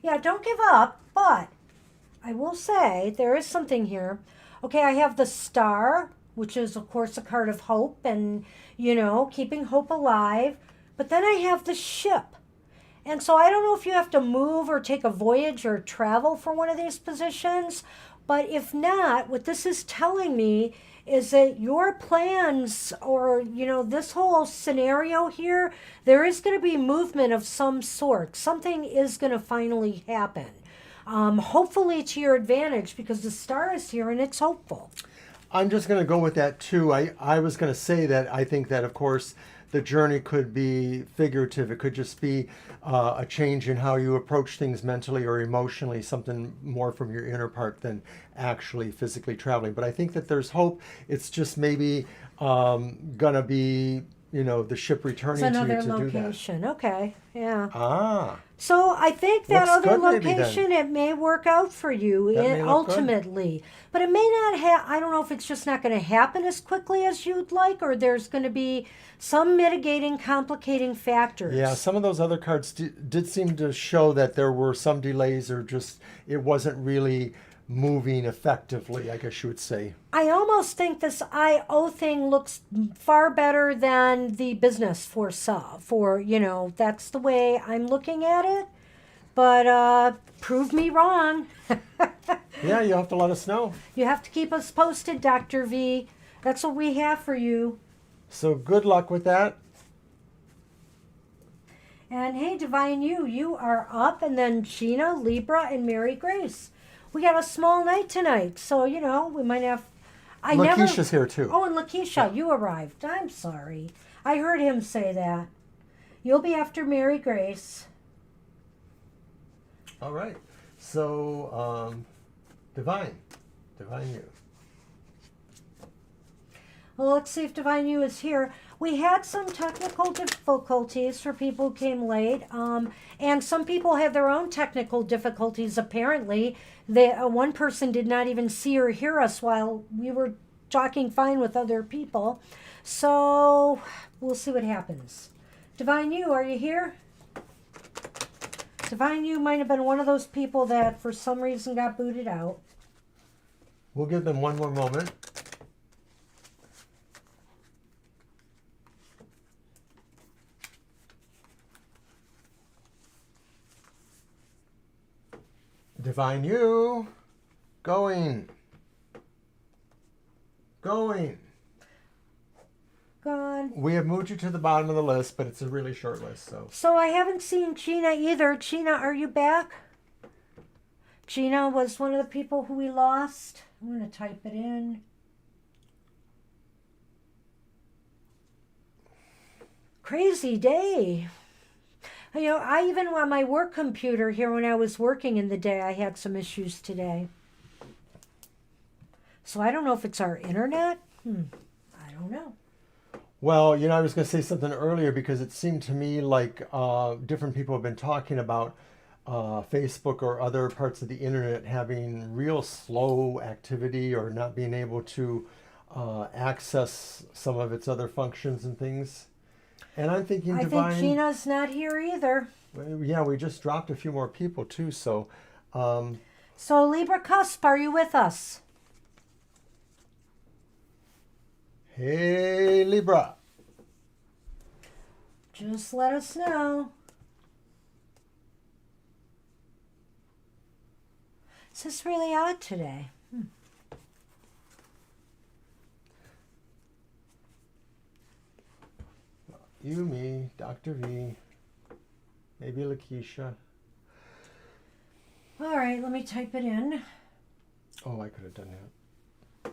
Yeah, don't give up, but I will say there is something here. Okay, I have the Star, which is, of course, a card of hope and, you know, keeping hope alive. But then I have the Ship. And so I don't know if you have to move or take a voyage or travel for one of these positions. But if not, what this is telling me is that your plans, or, you know, this whole scenario here, there is going to be movement of some sort. Something is going to finally happen. Hopefully to your advantage, because the Star is here and it's hopeful. I'm just going to go with that too. I was going to say that I think that, of course, the journey could be figurative. It could just be a change in how you approach things mentally or emotionally, something more from your inner part than actually physically traveling. But I think that there's hope. It's just maybe going to be, you know, the ship returning to you to It's do another that. location. Okay, yeah. Ah. So I think that Looks other good maybe then. location, it may work out for you That may look good. ultimately. But it may not I don't know if it's just not going to happen as quickly as you'd like, or there's going to be some mitigating, complicating factors. Yeah, some of those other cards did seem to show that there were some delays, or just it wasn't really moving effectively, I guess you would say. I almost think this IO thing looks far better than the business for, you know, that's the way I'm looking at it. But prove me wrong. Yeah, you'll have to let us know. You have to keep us posted, Dr. V. That's what we have for you. So good luck with that. And hey, Divine you are up, and then Gina, Libra, and Mary Grace. We got a small night tonight, so, you know, we might have... Lakeisha's here too. Oh, and Lakeisha, you arrived. I'm sorry. I heard him say that. You'll be after Mary Grace. All right. So, Divine you. Well, let's see if Divine You is here. We had some technical difficulties for people who came late, and some people had their own technical difficulties, apparently. One person did not even see or hear us while we were talking fine with other people. So, we'll see what happens. Divine You, are you here? Divine You might have been one of those people that for some reason got booted out. We'll give them one more moment. Divine You, going. Gone. We have moved you to the bottom of the list, but it's a really short list, so. So I haven't seen Gina either. Gina, are you back? Gina was one of the people who we lost. I'm going to type it in. Crazy day. You know, I even on my work computer here when I was working in the day, I had some issues today. So I don't know if it's our internet. I don't know. Well, you know, I was going to say something earlier because it seemed to me like different people have been talking about Facebook or other parts of the internet having real slow activity or not being able to access some of its other functions and things. And I'm thinking, I Divine. think Gina's not here either. Yeah, we just dropped a few more people too. So, So Libra Cusp, are you with us? hey, Libra. Just let us know. This is really odd today. You, me, Dr. V, maybe Lakeisha. All right, let me type it in. Oh, I could have done that.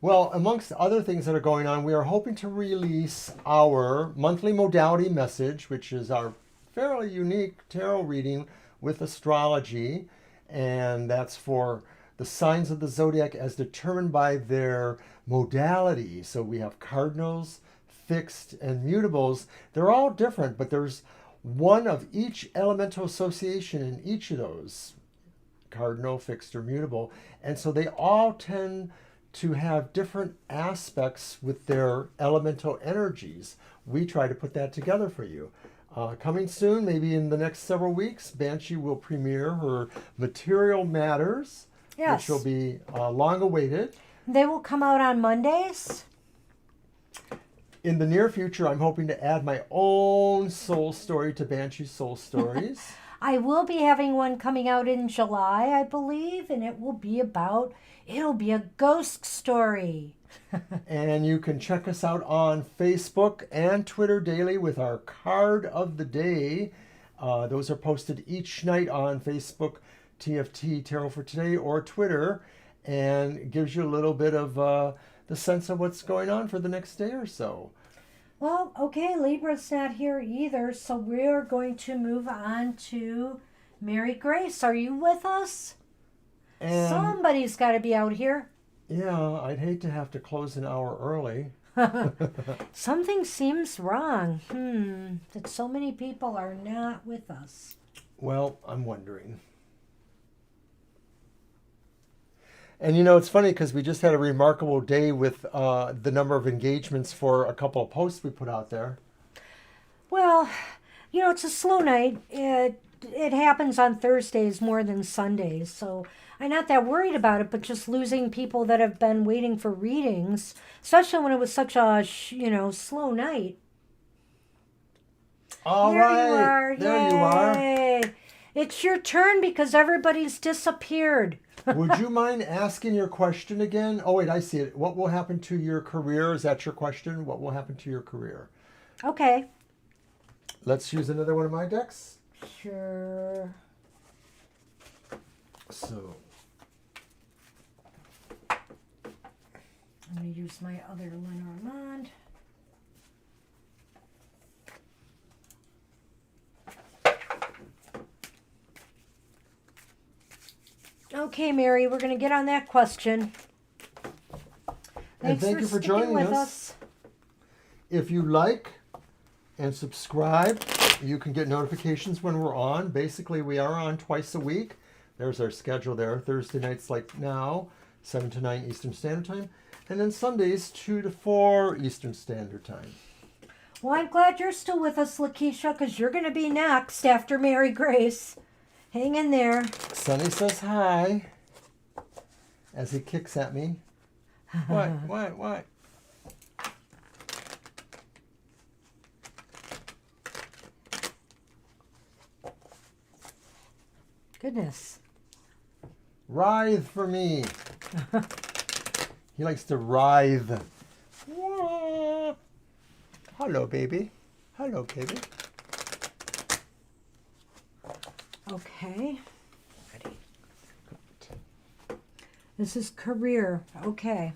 Well, amongst other things that are going on, we are hoping to release our monthly modality message, which is our fairly unique tarot reading with astrology. And that's for the signs of the zodiac as determined by their modality. So we have cardinals, fixed, and mutables. They're all different, but there's one of each elemental association in each of those, cardinal, fixed, or mutable. And so they all tend to have different aspects with their elemental energies. We try to put that together for you. Coming soon, maybe in the next several weeks, Banshee will premiere her Material Matters, Yes. which will be long awaited. They will come out on Mondays. In the near future, I'm hoping to add my own soul story to Banshee's Soul Stories. I will be having one coming out in July, I believe, and it'll be a ghost story. And you can check us out on Facebook and Twitter daily with our card of the day. Those are posted each night on Facebook, TFT, Tarot for Today, or Twitter, and it gives you a little bit of the sense of what's going on for the next day or so. Well, okay, Libra's not here either, so we're going to move on to Mary Grace. Are you with us? And Somebody's got to be out here. yeah, I'd hate to have to close an hour early. Something seems wrong. That so many people are not with us. Well, I'm wondering. And you know, it's funny because we just had a remarkable day with the number of engagements for a couple of posts we put out there. Well, you know, it's a slow night. It happens on Thursdays more than Sundays, so I'm not that worried about it, but just losing people that have been waiting for readings, especially when it was such a, slow night. All There right, you are. there you are. Yay. It's your turn because everybody's disappeared. Would you mind asking your question again? Oh, wait, I see it. What will happen to your career? Is that your question? What will happen to your career? Okay. Let's use another one of my decks. Sure. So, I'm going to use my other Lenormand. Okay, Mary, we're going to get on that question. and thank you for sticking joining with us. If you like and subscribe, you can get notifications when we're on. Basically, we are on twice a week. There's our schedule there. Thursday nights like now, 7 to 9 Eastern Standard Time. And then Sundays, 2 to 4 Eastern Standard Time. Well, I'm glad you're still with us, Lakeisha, because you're going to be next after Mary Grace. Hang in there. Sonny says hi as he kicks at me. What? Goodness. Writhe for me. He likes to writhe. Wah. Hello, baby. Hello, baby. Okay. Ready. This is career. Okay.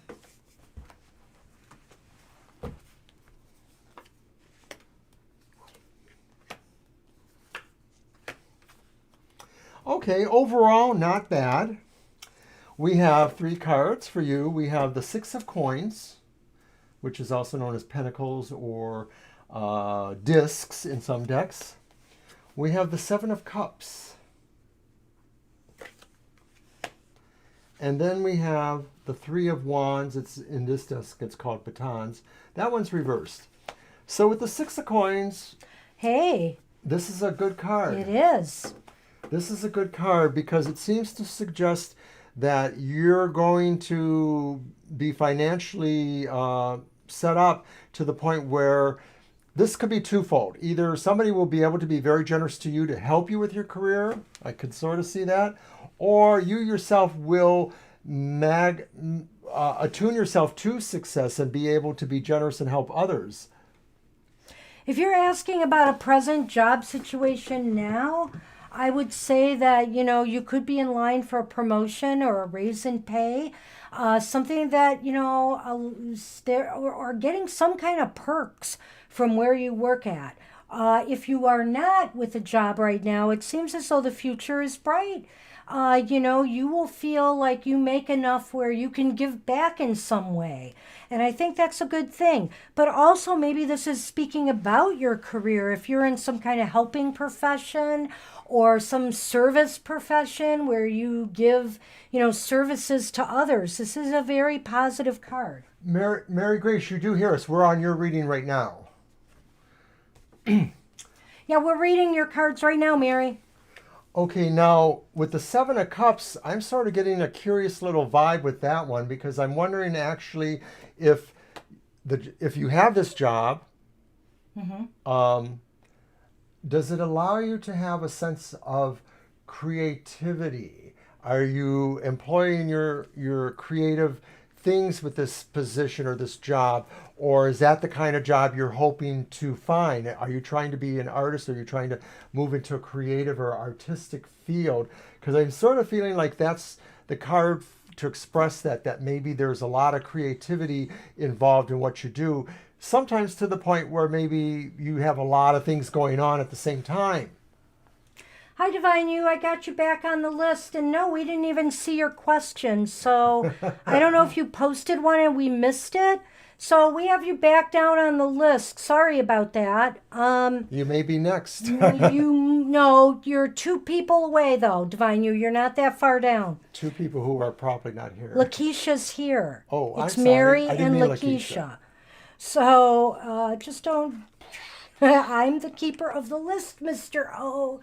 Okay, overall, not bad. We have 3 cards for you. We have the 6 of Coins, which is also known as Pentacles or Discs in some decks. We have the 7 of Cups. And then we have the 3 of Wands. It's in this deck, it's called Batons. That one's reversed. So with the 6 of Coins, Hey, this is a good card. it is. This is a good card because it seems to suggest that you're going to be financially set up to the point where this could be twofold. Either somebody will be able to be very generous to you to help you with your career. I could sort of see that. Or you yourself will attune yourself to success and be able to be generous and help others. If you're asking about a present job situation now, I would say that, you could be in line for a promotion or a raise in pay, something that, or getting some kind of perks from where you work at. If you are not with a job right now, it seems as though the future is bright. You will feel like you make enough where you can give back in some way. And I think that's a good thing. But also maybe this is speaking about your career. If you're in some kind of helping profession or some service profession where you give, services to others, this is a very positive card. Mary Grace, you do hear us. We're on your reading right now. Yeah, we're reading your cards right now, Mary. Okay, now with the 7 of Cups, I'm sort of getting a curious little vibe with that one because I'm wondering actually if you have this job, does it allow you to have a sense of creativity? Are you employing your creative things with this position or this job, or is that the kind of job you're hoping to find? Are you trying to be an artist? Are you trying to move into a creative or artistic field? Because I'm sort of feeling like that's the card to express that maybe there's a lot of creativity involved in what you do, sometimes to the point where maybe you have a lot of things going on at the same time. Hi, Divine You. I got you back on the list. And no, we didn't even see your question. So I don't know if you posted one and we missed it. So we have you back down on the list. Sorry about that. You may be next. No, you're 2 people away, though, Divine You. You're not that far down. 2 people who are probably not here. Lakeisha's here. Oh, I'm it's sorry. Mary I didn't and mean Lakeisha. So just don't. I'm the keeper of the list, Mr. O.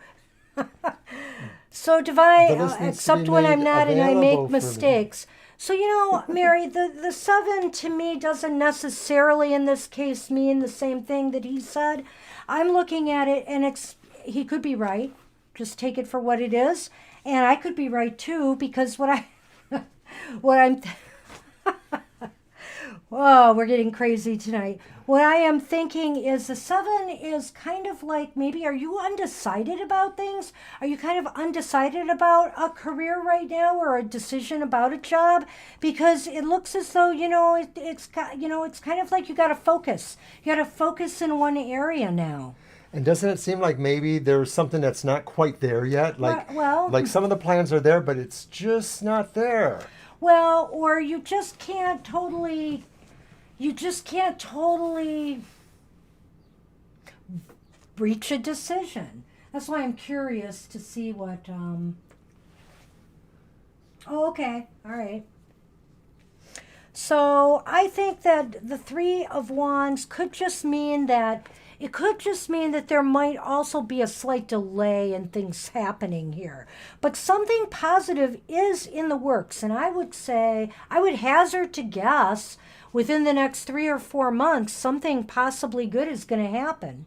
So Divine, except when I'm not and I make mistakes. So, Mary, the 7 to me doesn't necessarily in this case mean the same thing that he said. I'm looking at it and he could be right. Just take it for what it is. And I could be right too, because whoa, we're getting crazy tonight. What I am thinking is the 7 is kind of like, maybe are you undecided about things? Are you kind of undecided about a career right now or a decision about a job? Because it looks as though, it's kind of like you got to focus. You got to focus in one area now. And doesn't it seem like maybe there's something that's not quite there yet? Like some of the plans are there, but it's just not there. Well, or you just can't totally reach a decision. That's why I'm curious to see what, oh, okay, all right. So I think that the 3 of Wands could just mean that there might also be a slight delay in things happening here. But something positive is in the works. And I would hazard to guess within the next 3 or 4 months, something possibly good is going to happen.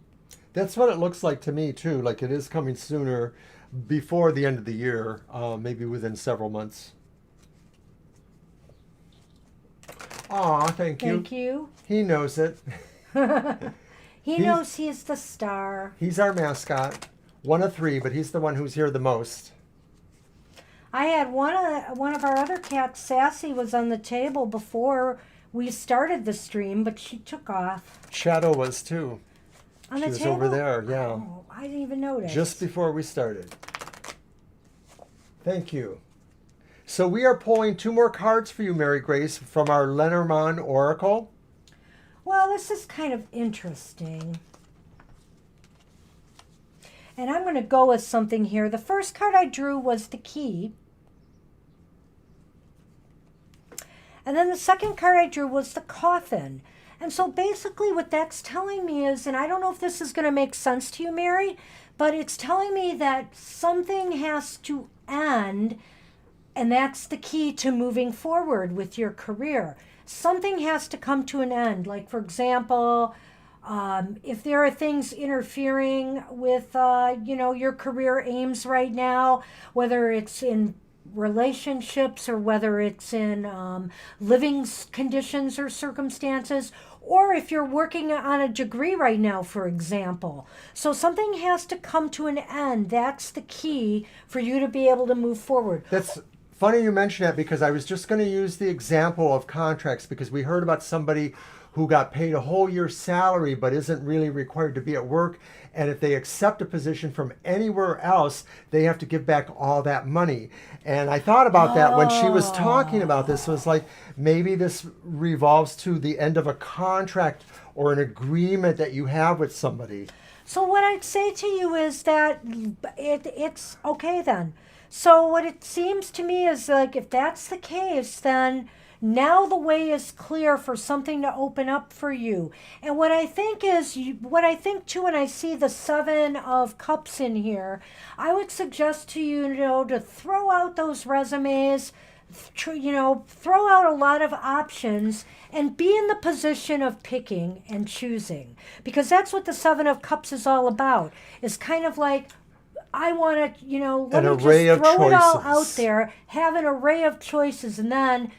That's what it looks like to me, too. Like it is coming sooner, before the end of the year, maybe within several months. Aw, thank you. Thank you. He knows it. He knows he's the star. He's our mascot. 1 of 3, but he's the one who's here the most. I had one of our other cats, Sassy, was on the table before we started the stream, but she took off. Shadow was too. On the she was table? over there, yeah. Oh, I didn't even notice. Just before we started. Thank you. So we are pulling 2 more cards for you, Mary Grace, from our Lenormand Oracle. Well, this is kind of interesting. And I'm going to go with something here. The first card I drew was the key. And then the second card I drew was the coffin. And so basically what that's telling me is, and I don't know if this is going to make sense to you, Mary, but it's telling me that something has to end, and that's the key to moving forward with your career. Something has to come to an end. Like, for example, if there are things interfering with, your career aims right now, whether it's in relationships or whether it's in living conditions or circumstances, or if you're working on a degree right now, for example. So something has to come to an end. That's the key for you to be able to move forward. That's funny you mention that, because I was just going to use the example of contracts, because we heard about somebody who got paid a whole year's salary but isn't really required to be at work. And if they accept a position from anywhere else, they have to give back all that money. And I thought about that when she was talking about this. It was like, maybe this revolves to the end of a contract or an agreement that you have with somebody. So what I'd say to you is that it's okay then. So what it seems to me is like, if that's the case, then now the way is clear for something to open up for you. And what I think is, what I think too, when I see the 7 of Cups in here, I would suggest to you, to throw out those resumes, throw out a lot of options and be in the position of picking and choosing. Because that's what the 7 of Cups is all about. It's kind of like, I want to, let me just throw it all out there, have an array of choices, and then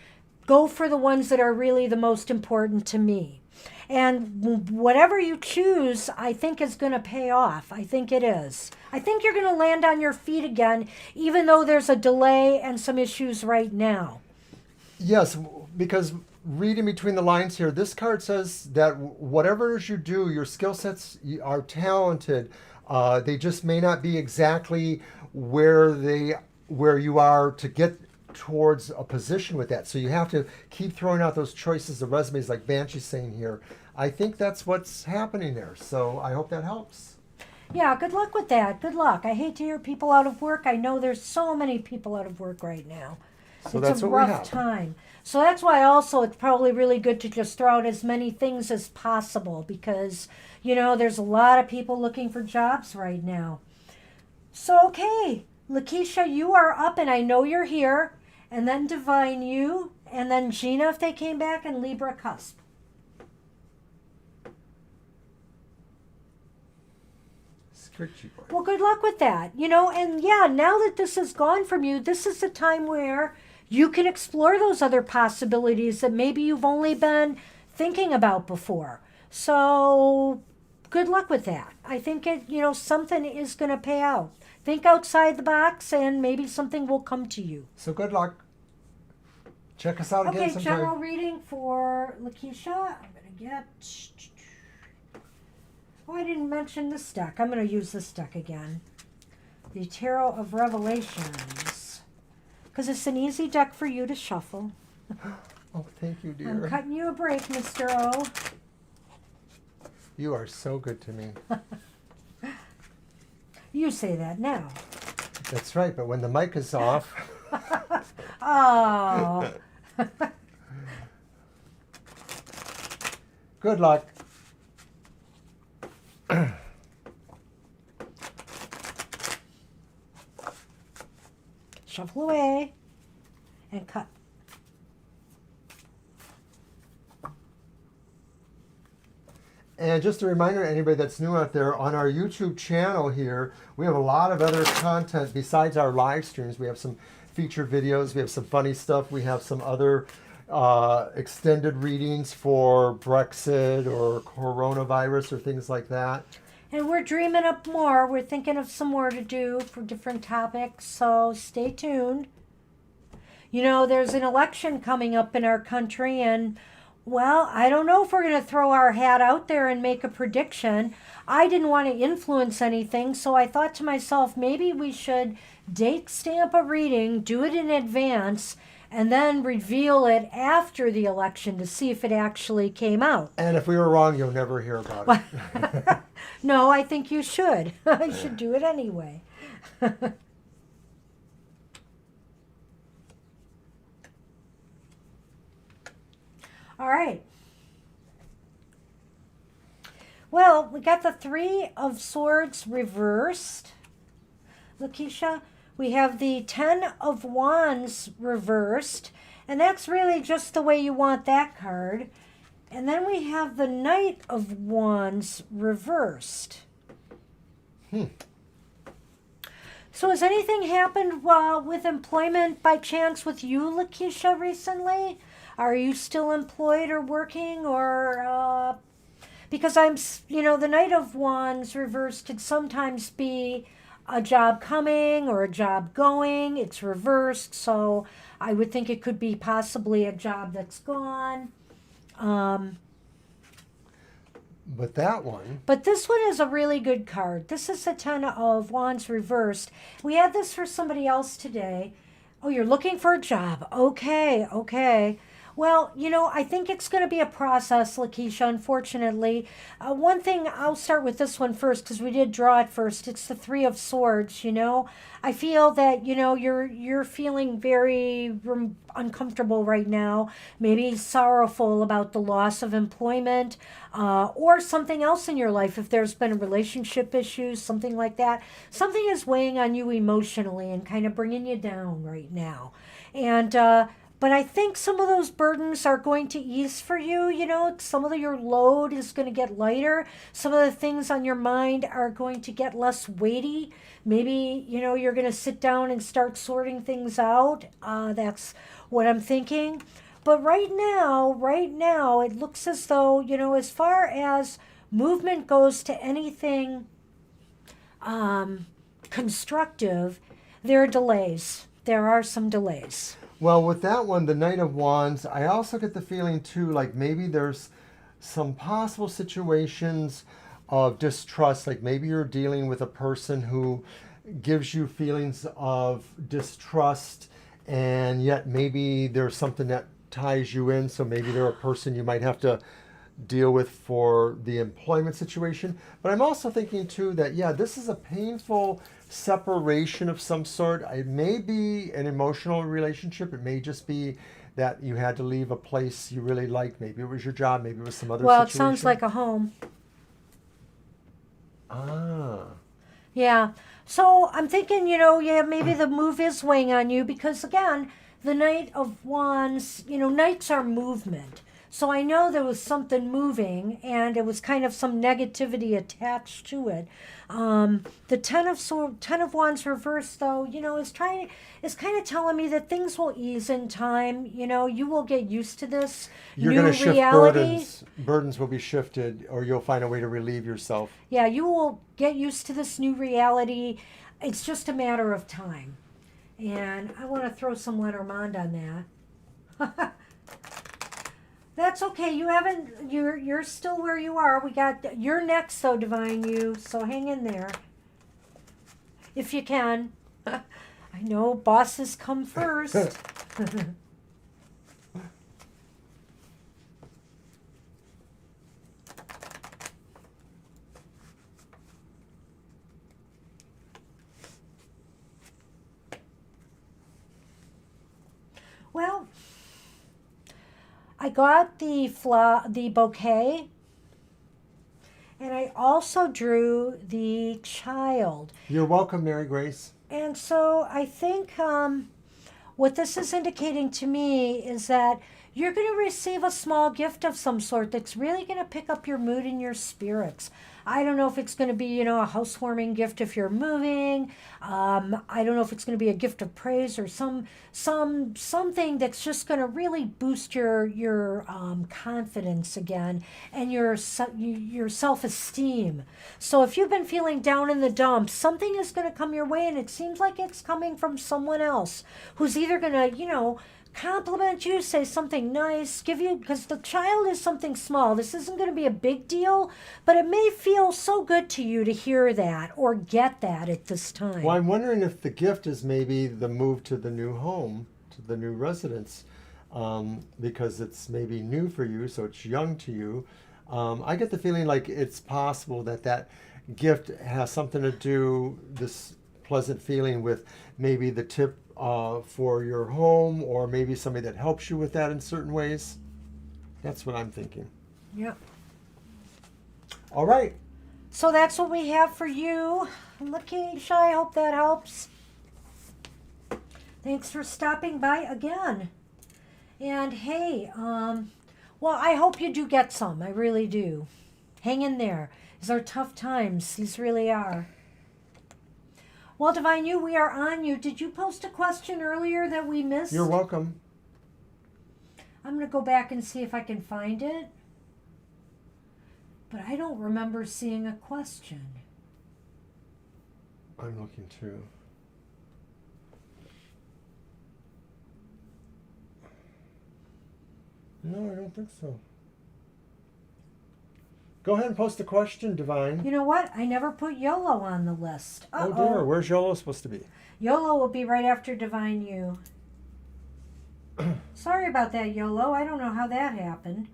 go for the ones that are really the most important to me. And whatever you choose, I think is going to pay off. I think it is. I think you're going to land on your feet again, even though there's a delay and some issues right now. Yes, because reading between the lines here, this card says that whatever it is you do, your skill sets are talented. They just may not be exactly where you are to get towards a position with that. So you have to keep throwing out those choices of resumes, like Banshee's saying here. I think that's what's happening there. So I hope that helps. Yeah, good luck with that. Good luck. I hate to hear people out of work. I know there's so many people out of work right now. So it's that's a what we rough have. time. So that's why also it's probably really good to just throw out as many things as possible, because, there's a lot of people looking for jobs right now. So, okay, Lakeisha, you are up, and I know you're here. And then Divine, you, and then Gina, if they came back, and Libra Cusp. Well, good luck with that. And yeah, now that this is gone from you, this is the time where you can explore those other possibilities that maybe you've only been thinking about before. So good luck with that. I think something is going to pay out. Think outside the box, and maybe something will come to you. So good luck. Check us out again sometime. General reading for Lakeisha. I'm going to get... Oh, I didn't mention this deck. I'm going to use this deck again. The Tarot of Revelations. Because it's an easy deck for you to shuffle. Oh, thank you, dear. I'm cutting you a break, Mr. O. You are so good to me. You say that now. That's right, but when the mic is off... Oh. Good luck. Shuffle away and cut. And just a reminder to anybody that's new out there, on our YouTube channel here, we have a lot of other content besides our live streams. We have some featured videos, we have some funny stuff, we have some other extended readings for Brexit or coronavirus or things like that. And we're dreaming up more. We're thinking of some more to do for different topics, so stay tuned. There's an election coming up in our country, and Well, I don't know if we're going to throw our hat out there and make a prediction. I didn't want to influence anything, so I thought to myself, maybe we should date stamp a reading, do it in advance, and then reveal it after the election to see if it actually came out. And if we were wrong, you'll never hear about it. No, I think you should. I should do it anyway. All right. Well, we got the Three of Swords reversed. Lakeisha, we have the Ten of Wands reversed. And that's really just the way you want that card. And then we have the Knight of Wands reversed. So has anything happened with employment by chance with you, Lakeisha, recently? Are you still employed or working, or because the Knight of Wands reversed could sometimes be a job coming or a job going. It's reversed, so I would think it could be possibly a job that's gone. But that one, But this one is a really good card. This is the Ten of Wands reversed. We had this for somebody else today. Oh, you're looking for a job. Okay, okay. Well, I think it's going to be a process, Lakeisha, unfortunately. One thing, I'll start with this one first because we did draw it first. It's the Three of Swords, I feel that, you're feeling very uncomfortable right now, maybe sorrowful about the loss of employment or something else in your life. If there's been relationship issues, something like that, something is weighing on you emotionally and kind of bringing you down right now. And, but I think some of those burdens are going to ease for you. Some of your load is going to get lighter. Some of the things on your mind are going to get less weighty. Maybe, you're going to sit down and start sorting things out. That's what I'm thinking. But right now, it looks as though, as far as movement goes to anything constructive, there are delays. There are some delays. well, with that one, the Knight of Wands, I also get the feeling too, like maybe there's some possible situations of distrust. Like maybe you're dealing with a person who gives you feelings of distrust, and yet maybe there's something that ties you in. So maybe they're a person you might have to deal with for the employment situation. But I'm also thinking too that, yeah, this is a painful separation of some sort. It may be an emotional relationship. It may just be that you had to leave a place you really liked. Maybe it was your job. Maybe it was some other Well, situation. it sounds like a home. Ah. Yeah. So I'm thinking, yeah, maybe the move is weighing on you because, again, the Knight of Wands, knights are movement. So I know there was something moving and it was kind of some negativity attached to it. The Ten of Wands reversed, though, is kind of telling me that things will ease in time. You will get used to this You're new going to shift reality. burdens. Burdens will be shifted, or you'll find a way to relieve yourself. Yeah, you will get used to this new reality. It's just a matter of time. And I want to throw some Lenormand on that. That's okay. You're still where you are. You're next though, Divine You. So hang in there. If you can. I know bosses come first. Well, I got the bouquet, and I also drew the child. You're welcome, Mary Grace. And so I think what this is indicating to me is that you're going to receive a small gift of some sort that's really going to pick up your mood and your spirits. I don't know if it's going to be, you know, a housewarming gift if you're moving. I don't know if it's going to be a gift of praise or something that's just going to really boost your confidence again and your self-esteem. So if you've been feeling down in the dumps, something is going to come your way, and it seems like it's coming from someone else who's either going to, you know, compliment you, say something nice, give you, because the child is something small. This isn't going to be a big deal, but it may feel so good to you to hear that or get that at this time. Well, I'm wondering if the gift is maybe the move to the new home, to the new residence, because it's maybe new for you, so it's young to you. I get the feeling like it's possible that that gift has something to do, this pleasant feeling, with maybe the tip for your home, or maybe somebody that helps you with that in certain ways. That's what I'm thinking. Yeah. All right. So that's what we have for you, Lakeisha. I hope that helps. Thanks for stopping by again. And hey, well, I hope you do get some. I really do. Hang in there. These are tough times. These really are. Well, Divine You, we are on you. Did you post a question earlier that we missed? You're welcome. I'm going to go back and see if I can find it. But I don't remember seeing a question. I'm looking too. No, I don't think so. Go ahead and post a question, Divine. You know what? I never put YOLO on the list. Uh-oh. Oh dear, where's YOLO supposed to be? YOLO will be right after Divine You. Sorry about that, YOLO. I don't know how that happened.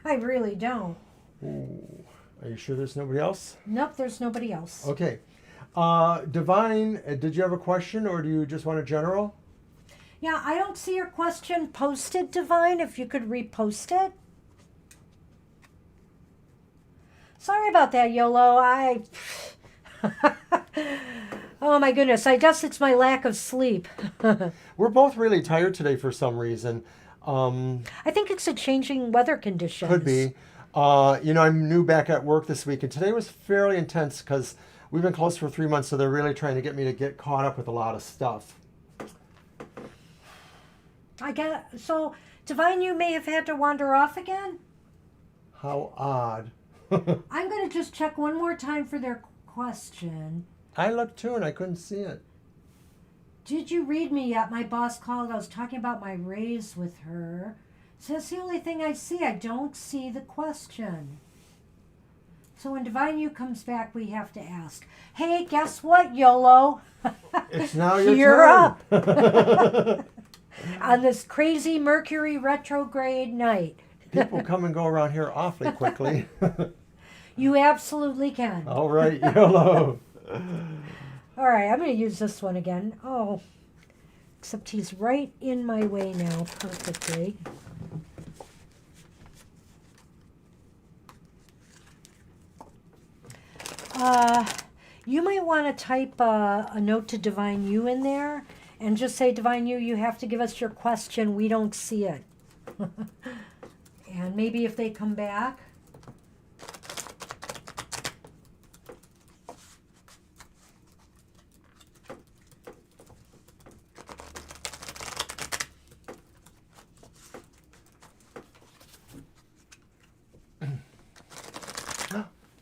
I really don't. Ooh. Are you sure there's nobody else? Nope, there's nobody else. Okay. Divine, did you have a question, or do you just want a general? Yeah, I don't see your question posted, Divine. If you could repost it. Sorry about that, YOLO. Oh my goodness. I guess it's my lack of sleep. We're both really tired today for some reason. I think it's a changing weather conditions. Could be. You know, I'm new back at work this week, and today was fairly intense because we've been closed for 3 months, so they're really trying to get me to get caught up with a lot of stuff. So, Divine, you may have had to wander off again? How odd. I'm going to just check one more time for their question. I looked too, and I couldn't see it. Did you read me yet? My boss called. I was talking about my raise with her. So that's the only thing I see. I don't see the question. So when Divine You comes back, we have to ask, hey, guess what, YOLO? It's now your You're turn. up. On this crazy Mercury retrograde night. People come and go around here awfully quickly. You absolutely can. All right, YOLO. All right, I'm going to use this one again. Oh, except he's right in my way now perfectly. You might want to type a note to Divine You in there and just say, Divine You, you have to give us your question. We don't see it. And maybe if they come back.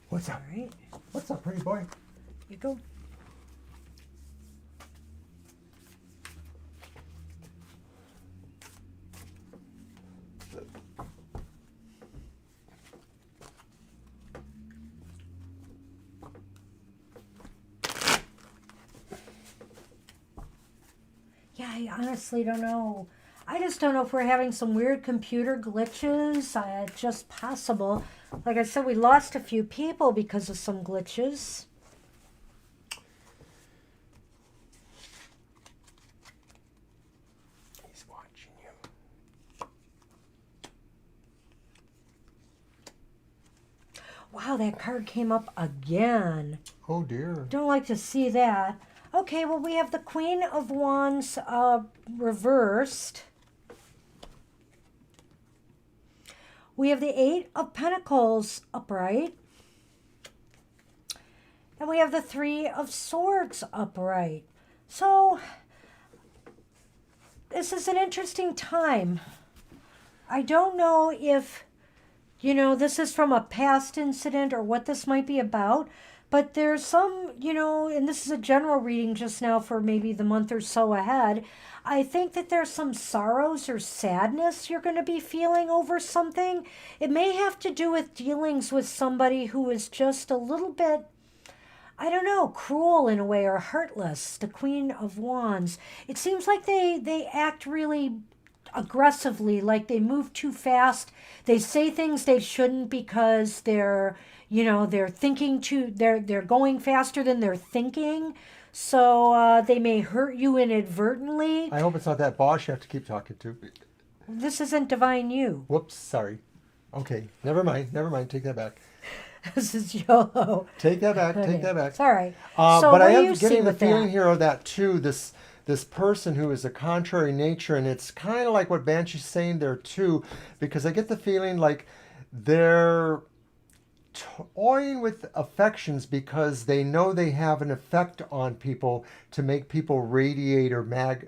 What's up? All right, What's up, pretty boy? you go. Yeah, I honestly don't know. I just don't know if we're having some weird computer glitches. It's just possible. Like I said, we lost a few people because of some glitches. He's watching you. Wow, that card came up again. Oh dear. Don't like to see that. Okay, well, we have the Queen of Wands reversed. We have the Eight of Pentacles upright. And we have the Three of Swords upright. So, this is an interesting time. I don't know if, this is from a past incident or what this might be about, but there's some, and this is a general reading just now for maybe the month or so ahead. I think that there's some sorrows or sadness you're going to be feeling over something. It may have to do with dealings with somebody who is just a little bit, I don't know, cruel in a way or heartless. The Queen of Wands. It seems like they act really aggressively, like they move too fast. They say things they shouldn't because they're they're going faster than they're thinking. So they may hurt you inadvertently. I hope it's not that boss you have to keep talking to. This isn't Divine You. Whoops, sorry. Okay, never mind, take that back. This is YOLO. Take that back, Okay. take that back. It's all right. So what but I do am you see getting the with feeling that? here of that too, this person who is a contrary nature, and it's kind of like what Banshee's saying there too, because I get the feeling like they're toying with affections because they know they have an effect on people to make people radiate or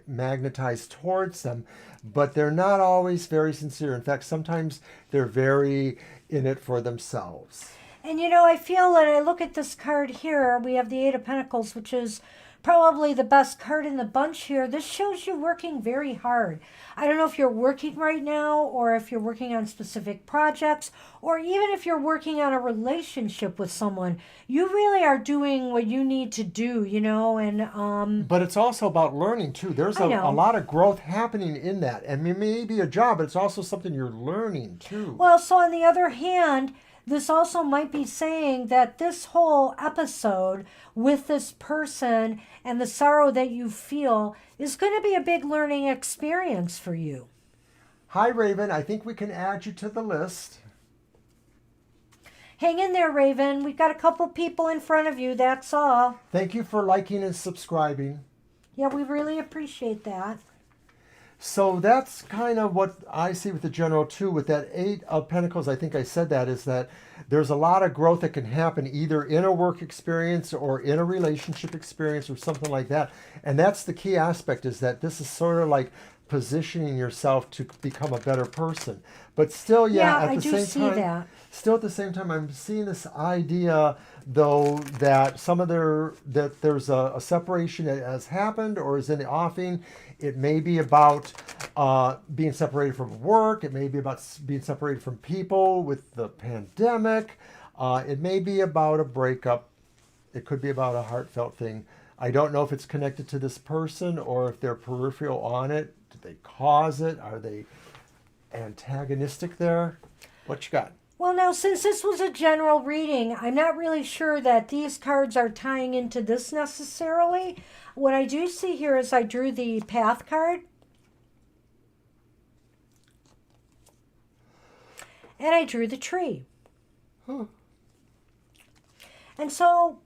magnetize towards them, but they're not always very sincere. In fact, sometimes they're very in it for themselves. And I feel when I look at this card here, we have the Eight of Pentacles, which is probably the best card in the bunch here. This shows you working very hard. I don't know if you're working right now or if you're working on specific projects or even if you're working on a relationship with someone. You really are doing what you need to do, and But it's also about learning too. There's a lot of growth happening in that. And it may be a job, but it's also something you're learning too. well, so on the other hand, this also might be saying that this whole episode with this person and the sorrow that you feel is going to be a big learning experience for you. Hi, Raven. I think we can add you to the list. Hang in there, Raven. We've got a couple people in front of you, that's all. Thank you for liking and subscribing. Yeah, we really appreciate that. So that's kind of what I see with the general too. With that Eight of Pentacles, I think I said that, is that there's a lot of growth that can happen either in a work experience or in a relationship experience or something like that. And that's the key aspect, is that this is sort of like positioning yourself to become a better person. But still, at the same time, still at the same time, I'm seeing this idea though that that there's a separation that has happened or is in the offing. It may be about being separated from work. It may be about being separated from people with the pandemic. It may be about a breakup. It could be about a heartfelt thing. I don't know if it's connected to this person or if they're peripheral on it. Did they cause it? Are they antagonistic there? What you got? Well, now, since this was a general reading, I'm not really sure that these cards are tying into this necessarily. What I do see here is I drew the Path card. And I drew the Tree. And so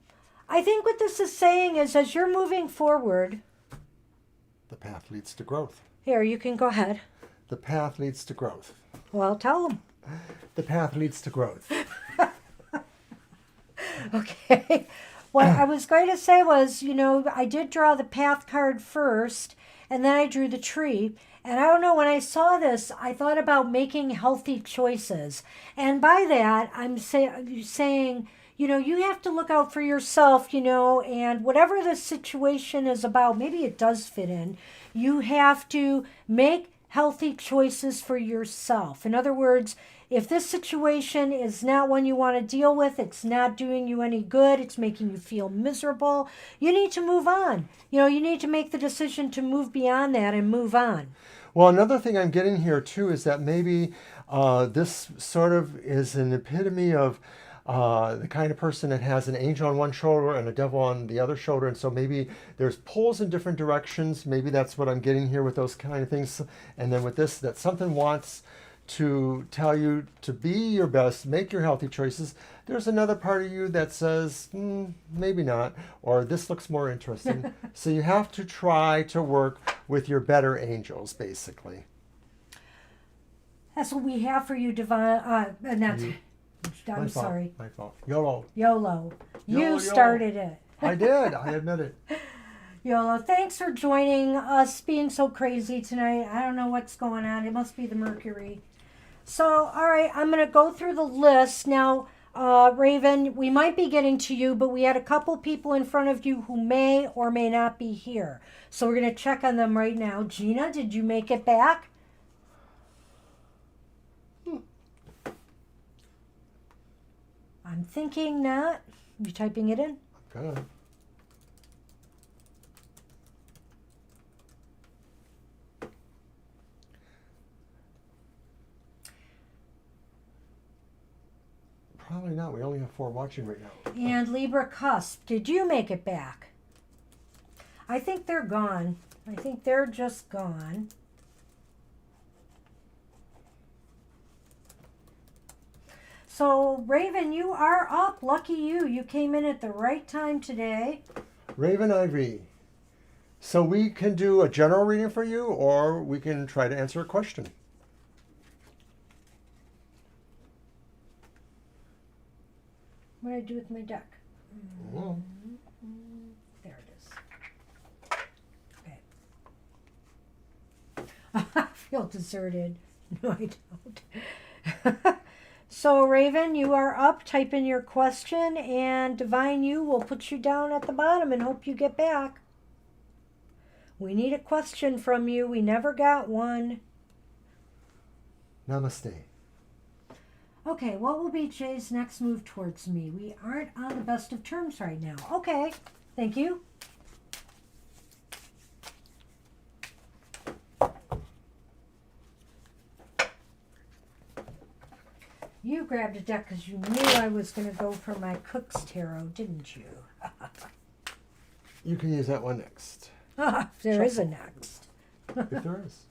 I think what this is saying is as you're moving forward. The path leads to growth. Here, you can go ahead. The path leads to growth. Well, tell them. The path leads to growth. Okay. What I was going to say was, I did draw the Path card first, and then I drew the Tree. And I don't know, when I saw this, I thought about making healthy choices. And by that, I'm saying, you have to look out for yourself, and whatever the situation is about, maybe it does fit in. You have to make healthy choices for yourself. In other words, if this situation is not one you want to deal with, it's not doing you any good, it's making you feel miserable, you need to move on. You need to make the decision to move beyond that and move on. Well, another thing I'm getting here too is that maybe this sort of is an epitome of the kind of person that has an angel on one shoulder and a devil on the other shoulder. And so maybe there's pulls in different directions. Maybe that's what I'm getting here with those kind of things. And then with this, that something wants to tell you to be your best, make your healthy choices. There's another part of you that says, maybe not, or this looks more interesting. So you have to try to work with your better angels, basically. That's what we have for you, Divine, and that's I'm sorry. My fault. YOLO. YOLO. You YOLO. started it. I did. I admit it. YOLO. Thanks for joining us being so crazy tonight. I don't know what's going on. It must be the mercury. So, all right, I'm going to go through the list. Now, Raven, we might be getting to you, but we had a couple people in front of you who may or may not be here. So we're going to check on them right now. Gina, did you make it back? I'm thinking not. You typing it in? Okay. Probably not. We only have 4 watching right now. And Libra Cusp, did you make it back? I think they're gone. I think they're just gone. So, Raven, you are up. Lucky you. You came in at the right time today. Raven Ivy. So we can do a general reading for you, or we can try to answer a question. What did I do with my deck? Oh. There it is. Okay. I feel deserted. No, I don't. So, Raven, you are up. Type in your question, and Divine You will put you down at the bottom and hope you get back. We need a question from you. We never got one. Namaste. Okay, what will be Jay's next move towards me? We aren't on the best of terms right now. Okay, thank you. You grabbed a deck because you knew I was going to go for my Cook's Tarot, didn't you? You can use that one next. There is a next. If there is.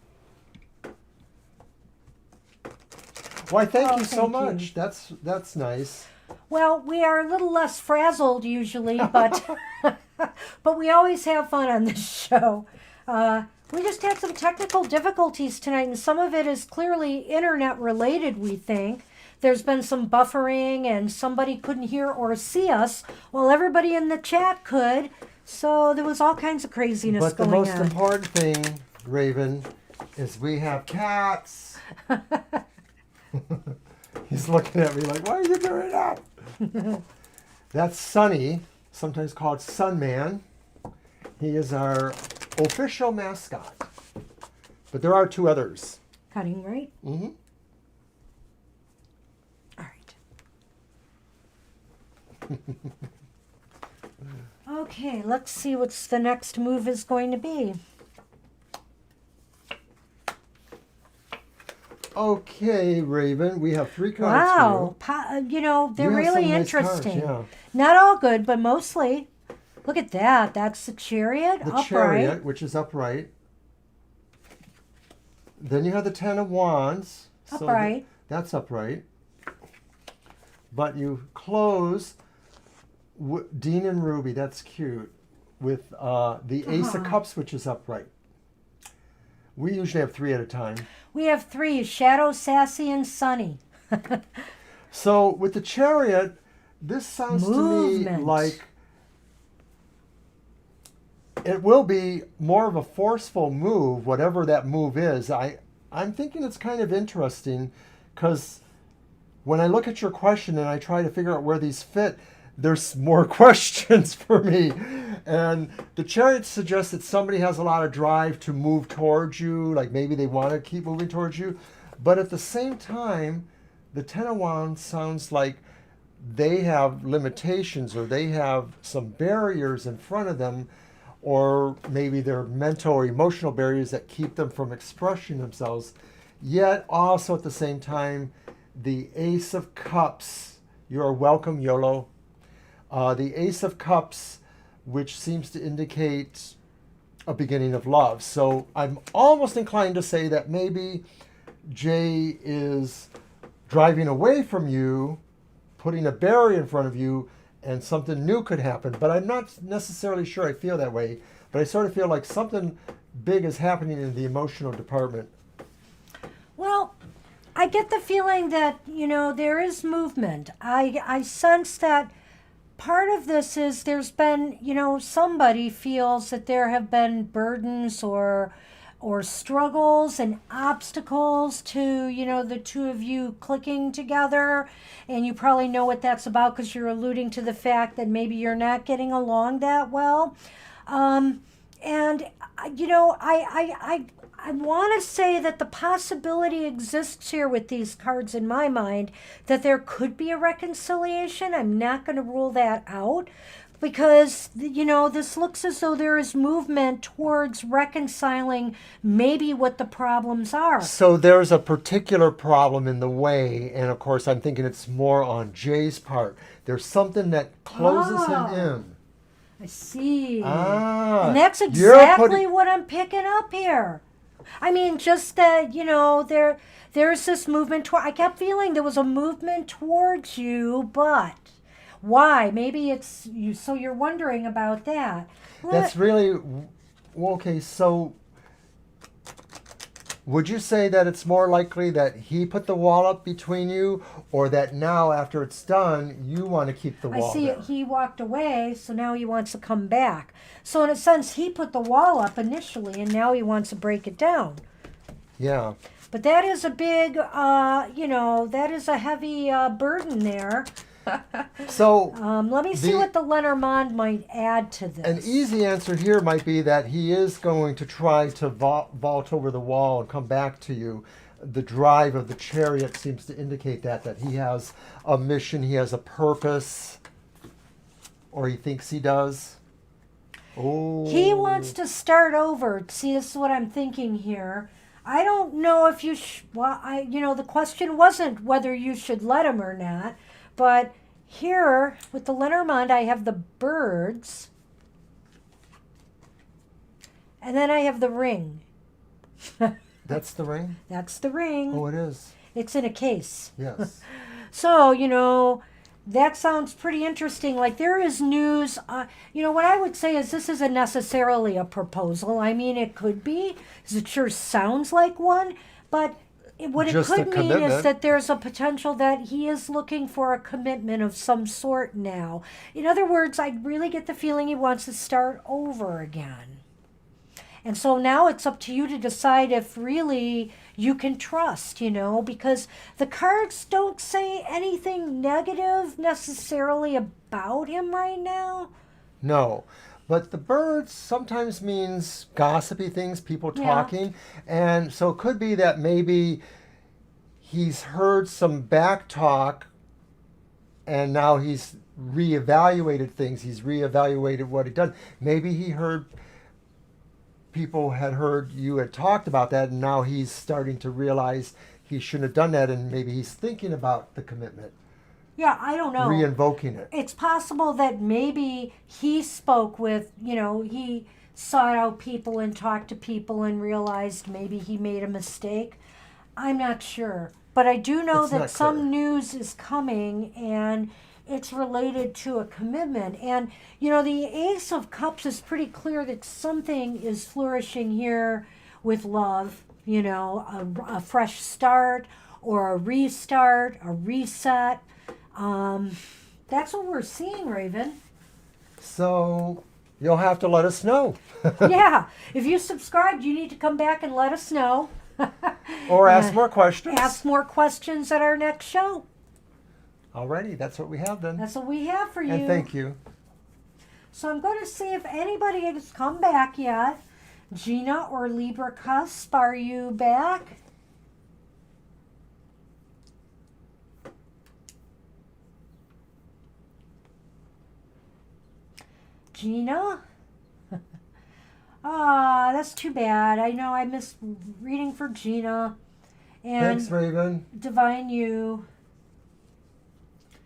Why, thank you so thank much. you. That's nice. Well, we are a little less frazzled usually, but but we always have fun on this show. We just had some technical difficulties tonight, and some of it is clearly internet related, we think. There's been some buffering, and somebody couldn't hear or see us, while everybody in the chat could. So there was all kinds of craziness But the going most on. important thing, Raven, is we have cats. He's looking at me like, why are you doing that? That's Sunny, sometimes called Sunman. He is our official mascot. But there are 2 others. Cutting, right? Mm-hmm. All right. Okay, let's see what's the next move is going to be. Okay, Raven, we have 3 cards Wow, for you know, they're You have really some nice cards, interesting. yeah. Not all good, but mostly. Look at that. That's the Chariot, you. The upright. Chariot, which is upright. Then you have the 10 of Wands. Upright. That's upright. But you close Dean and Ruby, that's cute, with the Ace of Cups, which is upright. We usually have 3 at a time. We have 3, Shadow, Sassy, and Sunny. So with the Chariot, this sounds to me Movement. like it will be more of a forceful move, whatever that move is. I'm thinking it's kind of interesting because when I look at your question and I try to figure out where these fit, there's more questions for me. And the Chariot suggests that somebody has a lot of drive to move towards you, like maybe they want to keep moving towards you. But at the same time, the 10 of Wands sounds like they have limitations, or they have some barriers in front of them, or maybe they're mental or emotional barriers that keep them from expressing themselves. Yet also at the same time, the Ace of Cups, you're welcome, YOLO. The Ace of Cups, which seems to indicate a beginning of love. So I'm almost inclined to say that maybe Jay is driving away from you, putting a barrier in front of you, and something new could happen. But I'm not necessarily sure I feel that way. But I sort of feel like something big is happening in the emotional department. Well, I get the feeling that, there is movement. I sense that part of this is there's been, somebody feels that there have been burdens or struggles and obstacles to, the two of you clicking together. And you probably know what that's about because you're alluding to the fact that maybe you're not getting along that well. And I want to say that the possibility exists here with these cards in my mind that there could be a reconciliation. I'm not going to rule that out because, this looks as though there is movement towards reconciling maybe what the problems are. So there's a particular problem in the way, and of course I'm thinking it's more on Jay's part. There's something that closes him in. I see. And that's exactly what I'm picking up here. I mean, just that, there's this movement toward, I kept feeling there was a movement towards you, but why? Maybe it's you, so you're wondering about that. That's really, okay, so would you say that it's more likely that he put the wall up between you, or that now after it's done, you want to keep the wall I see there? he walked away, so now he wants to come back. So in a sense, he put the wall up initially, and now he wants to break it down. Yeah. But that is a big, that is a heavy burden there. So let me see what the Lenormand might add to this. an easy answer here might be that he is going to try to vault over the wall and come back to you. The drive of the Chariot seems to indicate that he has a mission, he has a purpose, or he thinks he does. Oh. He wants to start over. See, this is what I'm thinking here. I don't know if you the question wasn't whether you should let him or not, but here with the Lenormand, I have the birds, and then I have the ring. That's the ring? That's the ring. Oh, it is. It's in a case. Yes. So, that sounds pretty interesting. Like there is news. What I would say is this isn't necessarily a proposal. I mean, it could be, 'cause it sure sounds like one. But what it Just a could mean commitment. is that there's a potential that he is looking for a commitment of some sort now. In other words, I really get the feeling he wants to start over again. And so now it's up to you to decide if really you can trust, because the cards don't say anything negative necessarily about him right now. No. But the birds sometimes means gossipy things, people Yeah. talking. And so it could be that maybe he's heard some back talk and now he's reevaluated things. He's reevaluated what he done. Maybe he heard people had heard you had talked about that, and now he's starting to realize he shouldn't have done that, and maybe he's thinking about the commitment, Yeah, I don't know. re-invoking it. It's possible that maybe he spoke with, he sought out people and talked to people and realized maybe he made a mistake. I'm not sure. But I do know It's not that some clear. news is coming and it's related to a commitment. And, the Ace of Cups is pretty clear that something is flourishing here with love, a fresh start or a restart, a reset. That's what we're seeing, Raven. So you'll have to let us know. Yeah. If you subscribed, you need to come back and let us know. Or ask more questions. Ask more questions at our next show. Alrighty, that's what we have then. That's what we have for you. And thank you. So I'm going to see if anybody has come back yet. Gina or Libra Cusp, are you back? Gina? That's too bad. I know I missed reading for Gina. And Thanks, Raven. Divine You.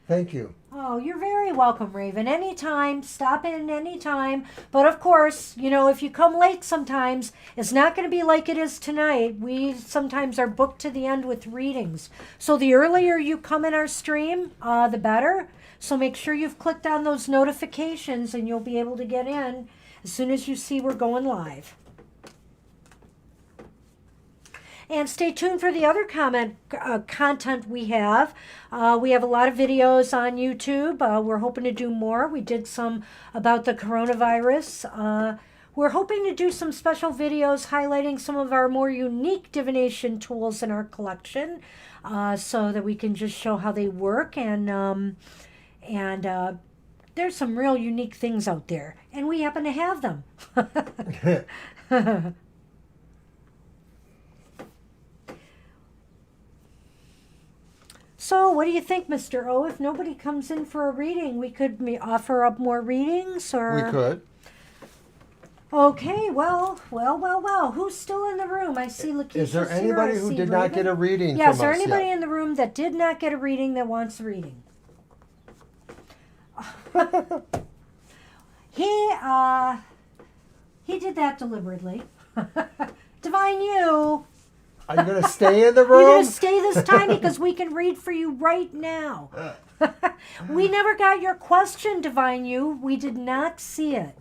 Thank you. Oh, you're very welcome, Raven. Anytime. Stop in anytime. But of course, if you come late sometimes, it's not going to be like it is tonight. We sometimes are booked to the end with readings. So the earlier you come in our stream, the better. So make sure you've clicked on those notifications and you'll be able to get in as soon as you see we're going live. And stay tuned for the other content we have. We have a lot of videos on YouTube. We're hoping to do more. We did some about the coronavirus. We're hoping to do some special videos highlighting some of our more unique divination tools in our collection, so that we can just show how they work. And there's some real unique things out there, and we happen to have them. So, what do you think, Mr. O? If nobody comes in for a reading, we could offer up more readings, or We could. Okay, well. Who's still in the room? I see Lakeisha. Is there here. anybody I who see did not Raven. get a reading Yeah, from is there us anybody yet? in the room that did not get a reading that wants a reading? He did that deliberately. Divine you. Are you going to stay in the You're room? going to stay this time because we can read for you right now. We never got your question, Divine you. We did not see it.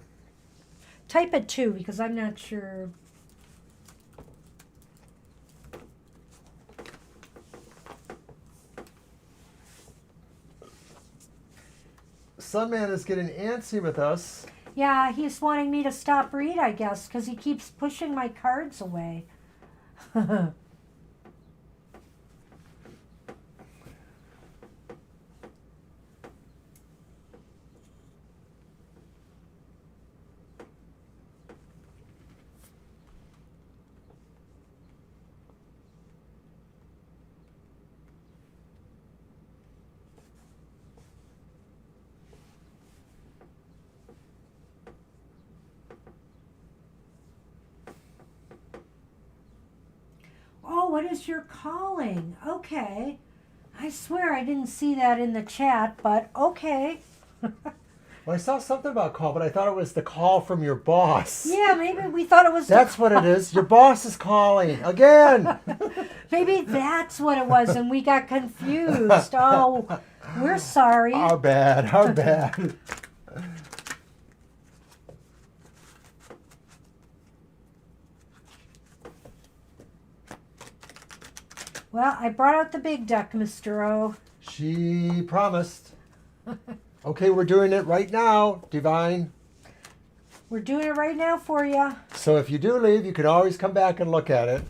Type it too, because I'm not sure. Sunman is getting antsy with us. Yeah, he's wanting me to stop read, I guess, because he keeps pushing my cards away. Oh, what is your calling? Okay. I swear I didn't see that in the chat, but okay. Well, I saw something about call, but I thought it was the call from your boss. Yeah, maybe we thought it was... That's what it is. Your boss is calling again. Maybe that's what it was, and we got confused. Oh, we're sorry. Our bad. Our bad. Well, I brought out the big deck, Mr. O. She promised. Okay, we're doing it right now, Divine. We're doing it right now for you. So if you do leave, you can always come back and look at it.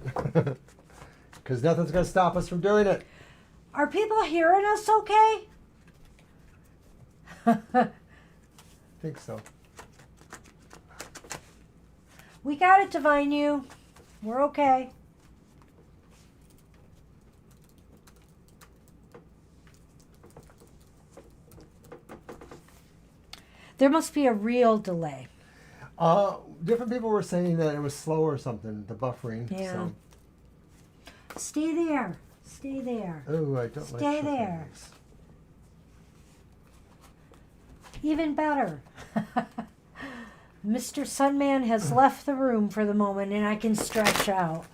Because nothing's going to stop us from doing it. Are people hearing us okay? I think so. We got it, Divine you. We're okay. There must be a real delay. Different people were saying that it was slow or something, the buffering. Yeah. So. Stay there. Stay there. Oh, I don't like Stay shuffling there. these. Even better. Mr. Sunman has left the room for the moment, and I can stretch out.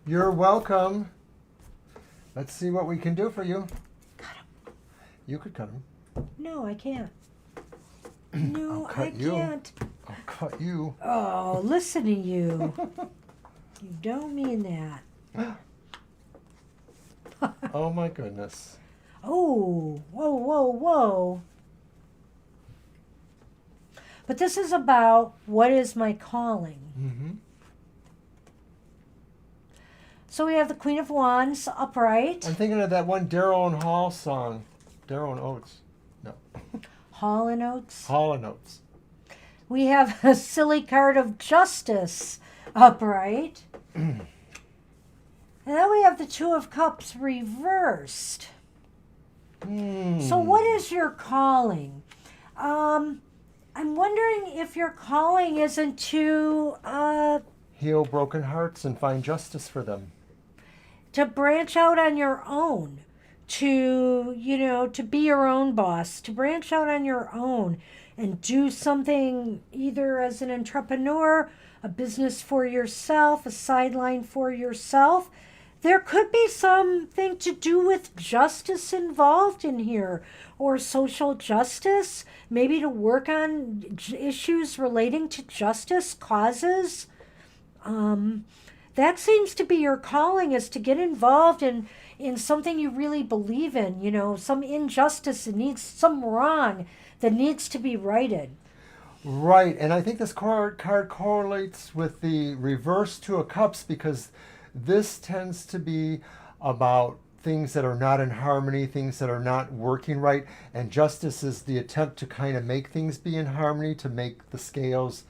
You're welcome. Let's see what we can do for you. Cut him. You could cut him. No, I can't. No, cut I you. can't. I'll cut you. Oh, listen to you. You don't mean that. Oh my goodness. Oh, whoa. But this is about what is my calling. Mm-hmm. So we have the Queen of Wands upright. I'm thinking of that one Darrow and Hall song. Darrow and Oates. No. Hall and Oates. Hall and Oates. We have a silly card of Justice upright. And then we have the Two of Cups reversed. So what is your calling? I'm wondering if your calling isn't to Heal broken hearts and find justice for them. branch out on your own, to be your own boss, to branch out on your own and do something either as an entrepreneur, a business for yourself, a sideline for yourself there could be something to do with justice involved in here, or social justice, maybe to work on issues relating to justice causes. That seems to be your calling, is to get involved in something you really believe in, some injustice that needs, some wrong that needs to be righted. Right, and I think this card correlates with the reverse Two of Cups, because this tends to be about things that are not in harmony, things that are not working right, and justice is the attempt to kind of make things be in harmony, to make the scales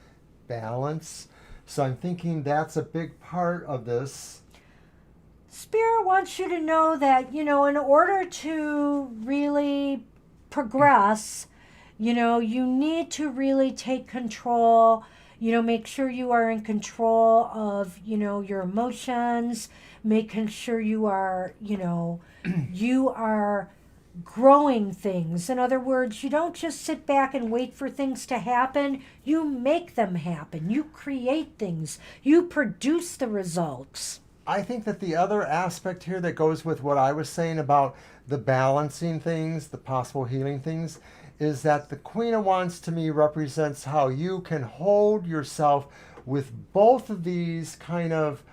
balance. So I'm thinking that's a big part of this. Spirit wants you to know that, in order to really progress, you need to really take control, make sure you are in control of, your emotions, making sure you are, you are growing things. In other words, you don't just sit back and wait for things to happen. You make them happen. You create things. You produce the results. I think that the other aspect here that goes with what I was saying about the balancing things, the possible healing things, is that the Queen of Wands to me represents how you can hold yourself with both of these kind of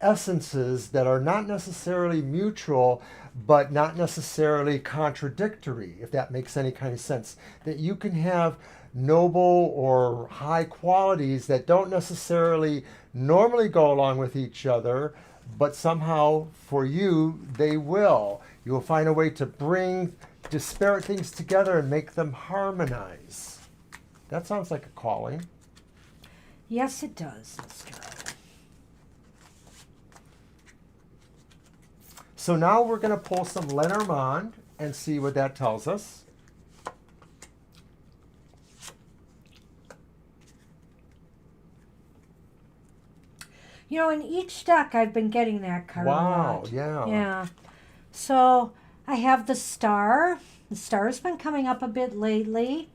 essences that are not necessarily mutual, but not necessarily contradictory, if that makes any kind of sense. That you can have noble or high qualities that don't necessarily normally go along with each other, but somehow for you they will. You will find a way to bring disparate things together and make them harmonize. That sounds like a calling. Yes, it does, Mr. So now we're going to pull some Lenormand and see what that tells us. In each deck I've been getting that card a Wow, lot. yeah. Yeah. So I have the Star. The Star's been coming up a bit lately.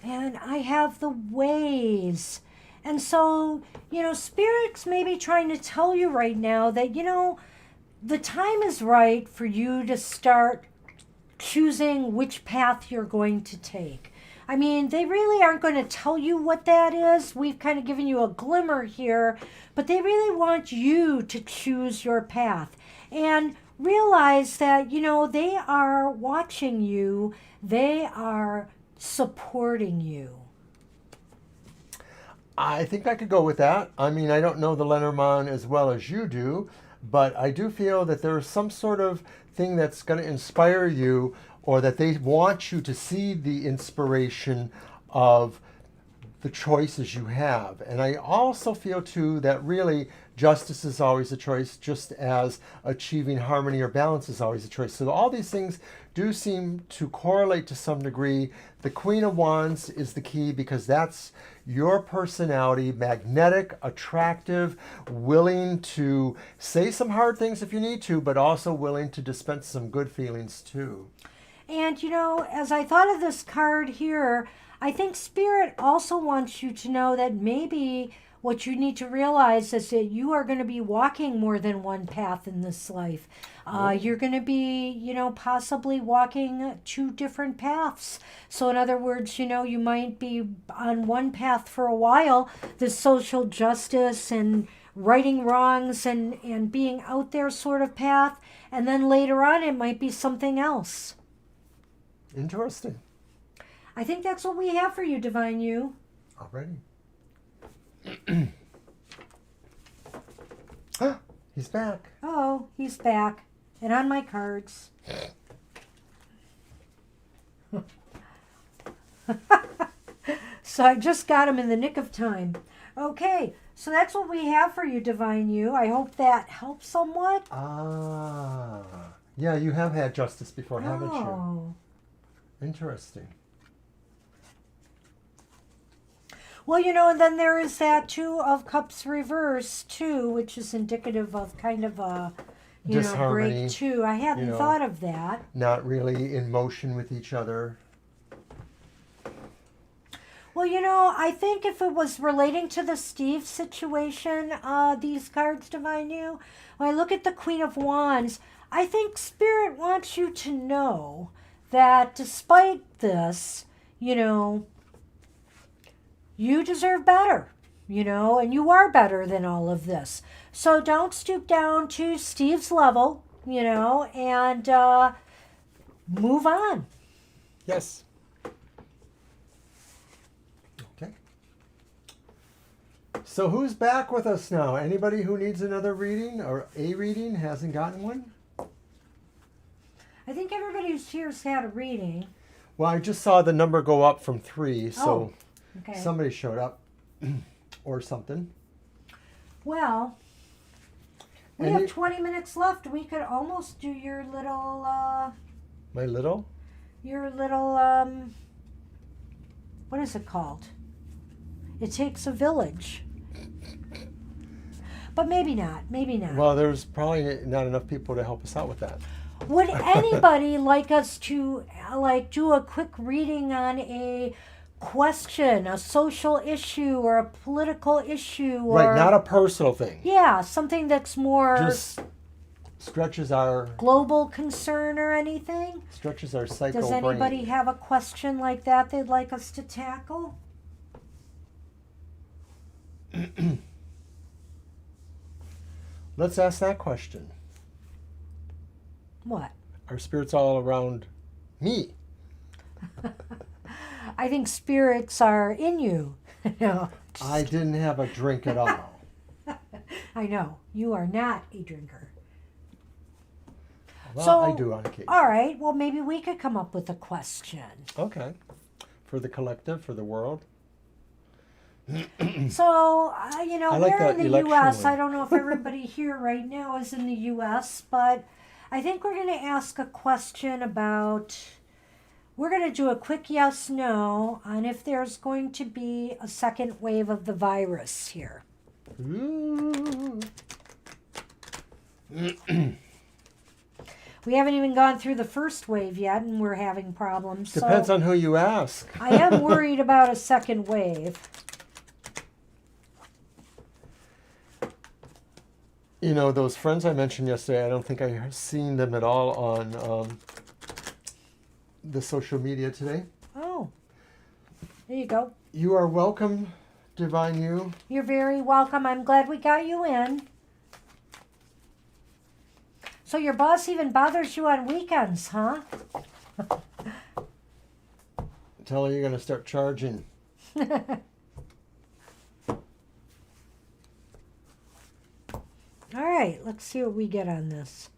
And I have the Ways. And so, Spirit's maybe trying to tell you right now that, the time is right for you to start choosing which path you're going to take. I mean, they really aren't going to tell you what that is. We've kind of given you a glimmer here, but they really want you to choose your path. And realize that, they are watching you. They are supporting you. I think I could go with that. I mean, I don't know the Lenormand as well as you do, but I do feel that there's some sort of thing that's going to inspire you, or that they want you to see the inspiration of the choices you have. And I also feel too that really justice is always a choice, just as achieving harmony or balance is always a choice. So all these things do seem to correlate to some degree. The Queen of Wands is the key, because that's your personality, magnetic, attractive, willing to say some hard things if you need to, but also willing to dispense some good feelings too. And, as I thought of this card here, I think Spirit also wants you to know that maybe what you need to realize is that you are going to be walking more than one path in this life. You're going to be, possibly walking two different paths. So in other words, you might be on one path for a while, the social justice and righting wrongs and being out there sort of path. And then later on, it might be something else. Interesting. I think that's what we have for you, Divine You. Alrighty. He's back. Oh, he's back. And on my cards. So I just got him in the nick of time. Okay, so that's what we have for you, Divine You. I hope that helps somewhat. Ah. Yeah, you have had justice before, haven't you? Oh. Interesting. Well, and then there is that Two of Cups reverse, too, which is indicative of kind of a, Disharmony, break, too. I hadn't thought of that. Not really in motion with each other. Well, I think if it was relating to the Steve situation, these cards divine you, when I look at the Queen of Wands, I think Spirit wants you to know that despite this, you deserve better, and you are better than all of this. So don't stoop down to Steve's level, and move on. Yes. Okay. So who's back with us now? Anybody who needs another reading or a reading hasn't gotten one? I think everybody who's here's had a reading. Well, I just saw the number go up from 3, so Okay. somebody showed up or something. Well, we And have you- 20 minutes left. We could almost do your little, My little? what is it called? It takes a village. But maybe not. Well, there's probably not enough people to help us out with that. Would anybody like us to do a quick reading on a question, a social issue or a political issue, or Right, not a personal thing. yeah, something that's more Just stretches our global concern or anything? psycho Does anybody brain. have a question like that they'd like us to tackle? Let's ask that question. What? Are spirits all around me? I think spirits are in you. No, I didn't have a drink at all. I know. You are not a drinker. Well, So- I do on occasion. All right, well, maybe we could come up with a question. Okay. For the collective, for the world. So, I like we're that in the election U.S. one. I don't know if everybody here right now is in the U.S., but I think we're going to ask a question about. We're going to do a quick yes no on if there's going to be a second wave of the virus here. Ooh. We haven't even gone through the first wave yet, and we're having problems. Depends so on who you ask. I am worried about a second wave. Those friends I mentioned yesterday, I don't think I've seen them at all on the social media today. Oh, there you go. You are welcome, Divine You. You're very welcome. I'm glad we got you in. So your boss even bothers you on weekends, huh? Tell her you're going to start charging. All right, let's see what we get on this.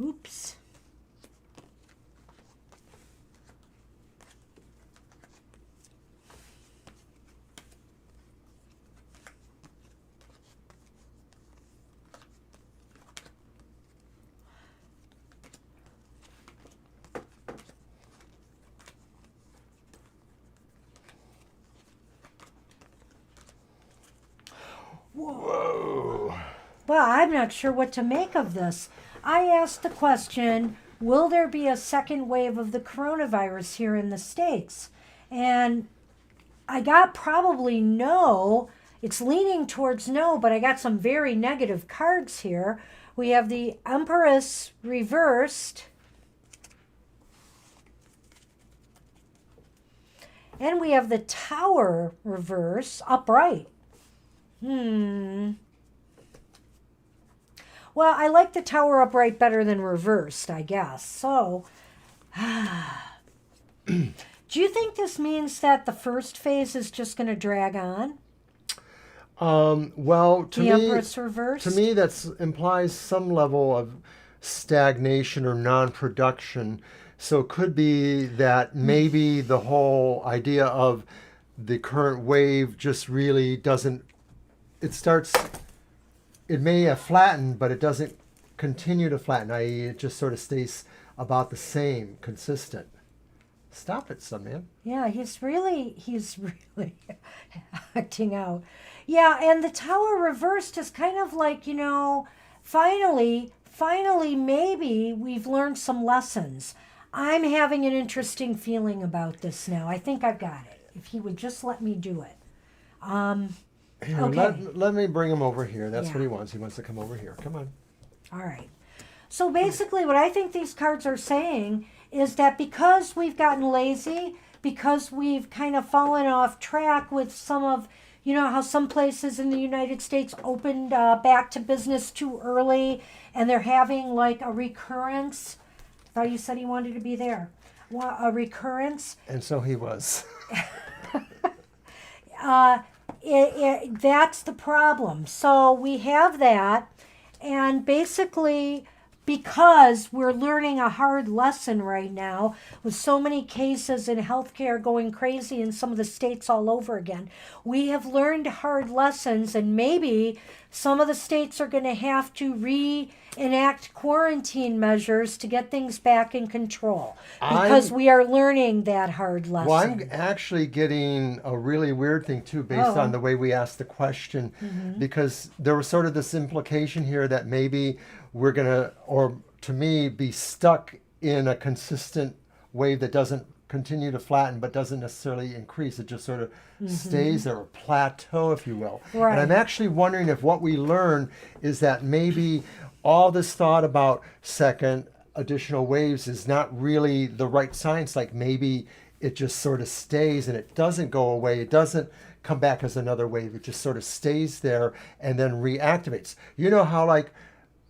Oops. Whoa. Well, I'm not sure what to make of this. I asked the question, will there be a second wave of the coronavirus here in the States? And I got probably no. It's leaning towards no, but I got some very negative cards here. We have the Empress reversed. And we have the Tower reverse upright. Well, I like the Tower upright better than reversed, I guess. So, do you think this means that the first phase is just going to drag on? Well, The Empress reversed? to me, that implies some level of stagnation or non-production. So it could be that maybe the whole idea of the current wave just really doesn't. It may have flattened, but it doesn't continue to flatten, i.e. it just sort of stays about the same, consistent. Stop it, son, man. Yeah, he's really acting out. Yeah, and the Tower reversed is kind of like, finally, maybe we've learned some lessons. I'm having an interesting feeling about this now. I think I've got it. If he would just let me do it. Here, Okay. let me bring him over here. That's Yeah. what he wants. He wants to come over here. Come on. All right. So basically, what I think these cards are saying is that because we've gotten lazy, because we've kind of fallen off track with some of, how some places in the United States opened back to business too early and they're having like a recurrence. I thought you said he wanted to be there. Well, a recurrence. And so he was. That's the problem. So we have that, and basically, because we're learning a hard lesson right now with so many cases in healthcare going crazy in some of the states all over again, we have learned hard lessons, and maybe some of the states are going to have to reenact quarantine measures to get things back in control because we are learning that hard lesson. Well, I'm actually getting a really weird thing too, based on the way we asked the question, because there was sort of this implication here that maybe we're going to, or to me, be stuck in a consistent wave that doesn't continue to flatten but doesn't necessarily increase. It just sort of stays there, a plateau, if you will. Right. And I'm actually wondering if what we learn is that maybe all this thought about second additional waves is not really the right science. Like maybe it just sort of stays and it doesn't go away. It doesn't come back as another wave. It just sort of stays there and then reactivates. You know how, like,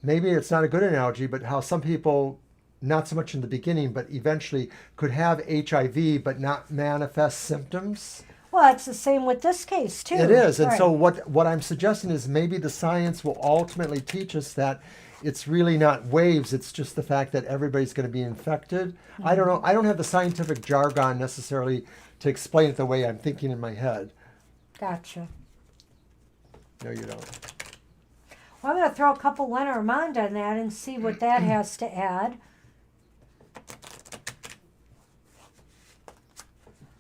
maybe it's not a good analogy, but how some people, not so much in the beginning, but eventually could have HIV but not manifest symptoms. Well, it's the same with this case, too. It is. And Right. so what I'm suggesting is maybe the science will ultimately teach us that it's really not waves. It's just the fact that everybody's going to be infected. I don't know. I don't have the scientific jargon necessarily to explain it the way I'm thinking in my head. Gotcha. No, you don't. Well, I'm going to throw a couple Lenormand on that and see what that has to add.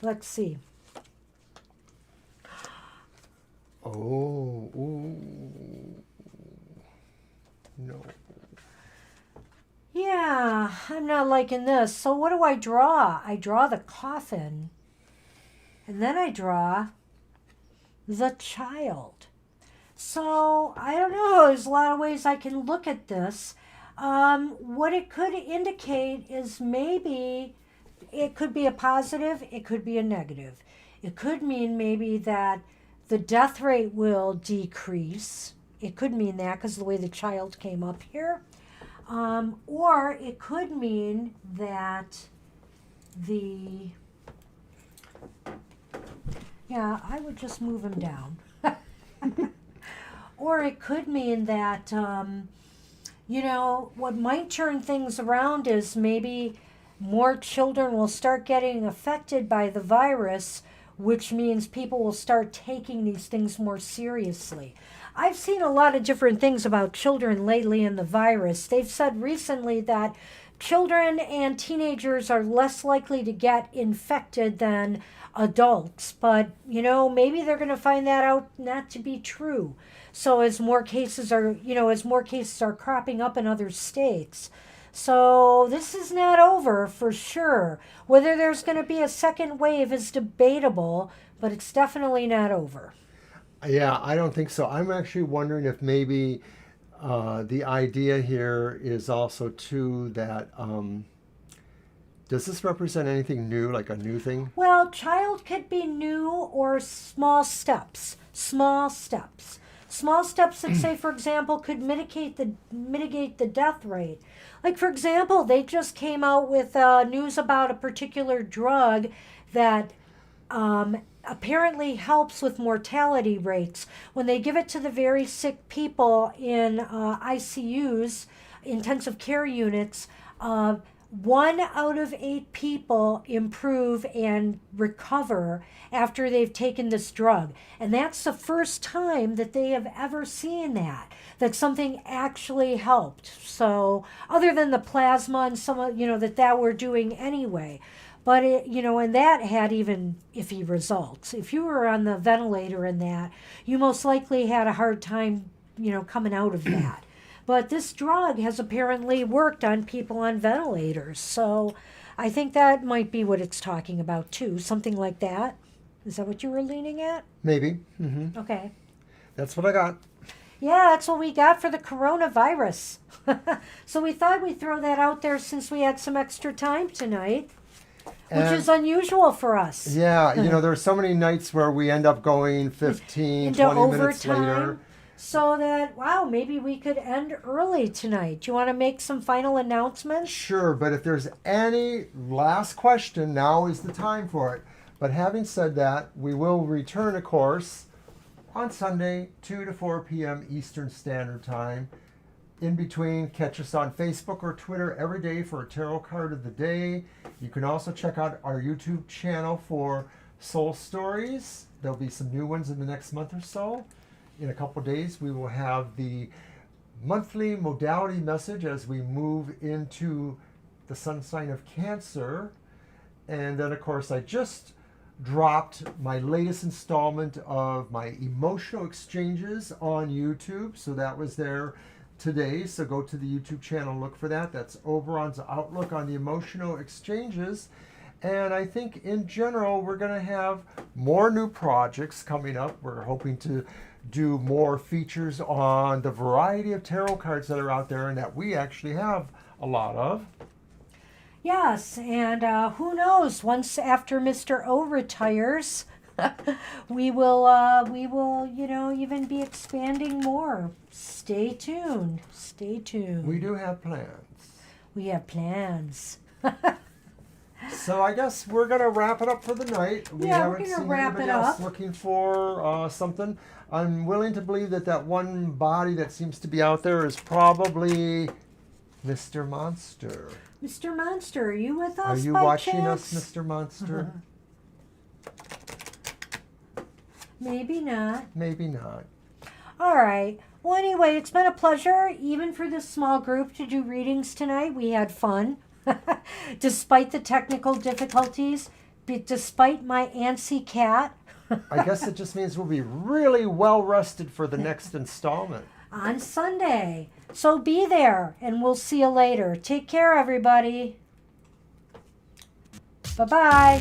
Let's see. Oh, ooh. No. Yeah, I'm not liking this. So what do I draw? I draw the coffin. And then I draw the child. So I don't know. There's a lot of ways I can look at this. What it could indicate is maybe it could be a positive. It could be a negative. It could mean maybe that the death rate will decrease. It could mean that because of the way the child came up here. Or it could mean that I would just move him down. Or it could mean that, what might turn things around is maybe more children will start getting affected by the virus, which means people will start taking these things more seriously. I've seen a lot of different things about children lately in the virus. They've said recently that children and teenagers are less likely to get infected than adults, but maybe they're going to find that out not to be true. So as more cases are cropping up in other states. So this is not over for sure. Whether there's going to be a second wave is debatable, but it's definitely not over. Yeah, I don't think so. I'm actually wondering if maybe the idea here is also too that does this represent anything new, like a new thing? Well, child could be new or small steps. Small steps. Small steps that say, for example, could mitigate the death rate. Like, for example, they just came out with news about a particular drug that apparently helps with mortality rates. When they give it to the very sick people in ICUs, intensive care units, 1 out of 8 people improve and recover after they've taken this drug. And that's the first time that they have ever seen that something actually helped. So other than the plasma and some, that we're doing anyway. But it, and that had even iffy results. If you were on the ventilator in that, you most likely had a hard time, coming out of that. But this drug has apparently worked on people on ventilators. So I think that might be what it's talking about too. Something like that. Is that what you were leaning at? Maybe. Okay. That's what I got. Yeah, that's what we got for the coronavirus. So we thought we'd throw that out there since we had some extra time tonight. Which is unusual for us. Yeah, there are so many nights where we end up going 15, into 20 overtime, minutes later. So that, maybe we could end early tonight. Do you want to make some final announcements? Sure, but if there's any last question, now is the time for it. But having said that, we will return, of course, on Sunday, 2 to 4 p.m. Eastern Standard Time. In between, catch us on Facebook or Twitter every day for a tarot card of the day. You can also check out our YouTube channel for soul stories. There'll be some new ones in the next month or so. In a couple days, we will have the monthly modality message as we move into the sun sign of Cancer. And then, of course, I just dropped my latest installment of my emotional exchanges on YouTube. So that was there today, so go to the YouTube channel and look for that. That's Oberon's outlook on the emotional exchanges. And I think in general we're going to have more new projects coming up. We're hoping to do more features on the variety of tarot cards that are out there and that we actually have a lot of. Yes, and who knows, once after Mr. O retires, we will even be expanding more. Stay tuned. Stay tuned. We do have plans. We have plans. So I guess we're gonna wrap it up for the night. We Yeah, we're haven't gonna seen wrap anybody it else up. looking for something. I'm willing to believe that one body that seems to be out there is probably Mr. Monster. Mr. Monster, are you with us? Are you by watching chance? us, Mr. Monster? Maybe not. Maybe not. All right. Well, anyway, it's been a pleasure, even for this small group, to do readings tonight. We had fun. Despite the technical difficulties, despite my antsy cat. I guess it just means we'll be really well rested for the next installment. On Sunday. So be there, and we'll see you later. Take care, everybody. Bye-bye.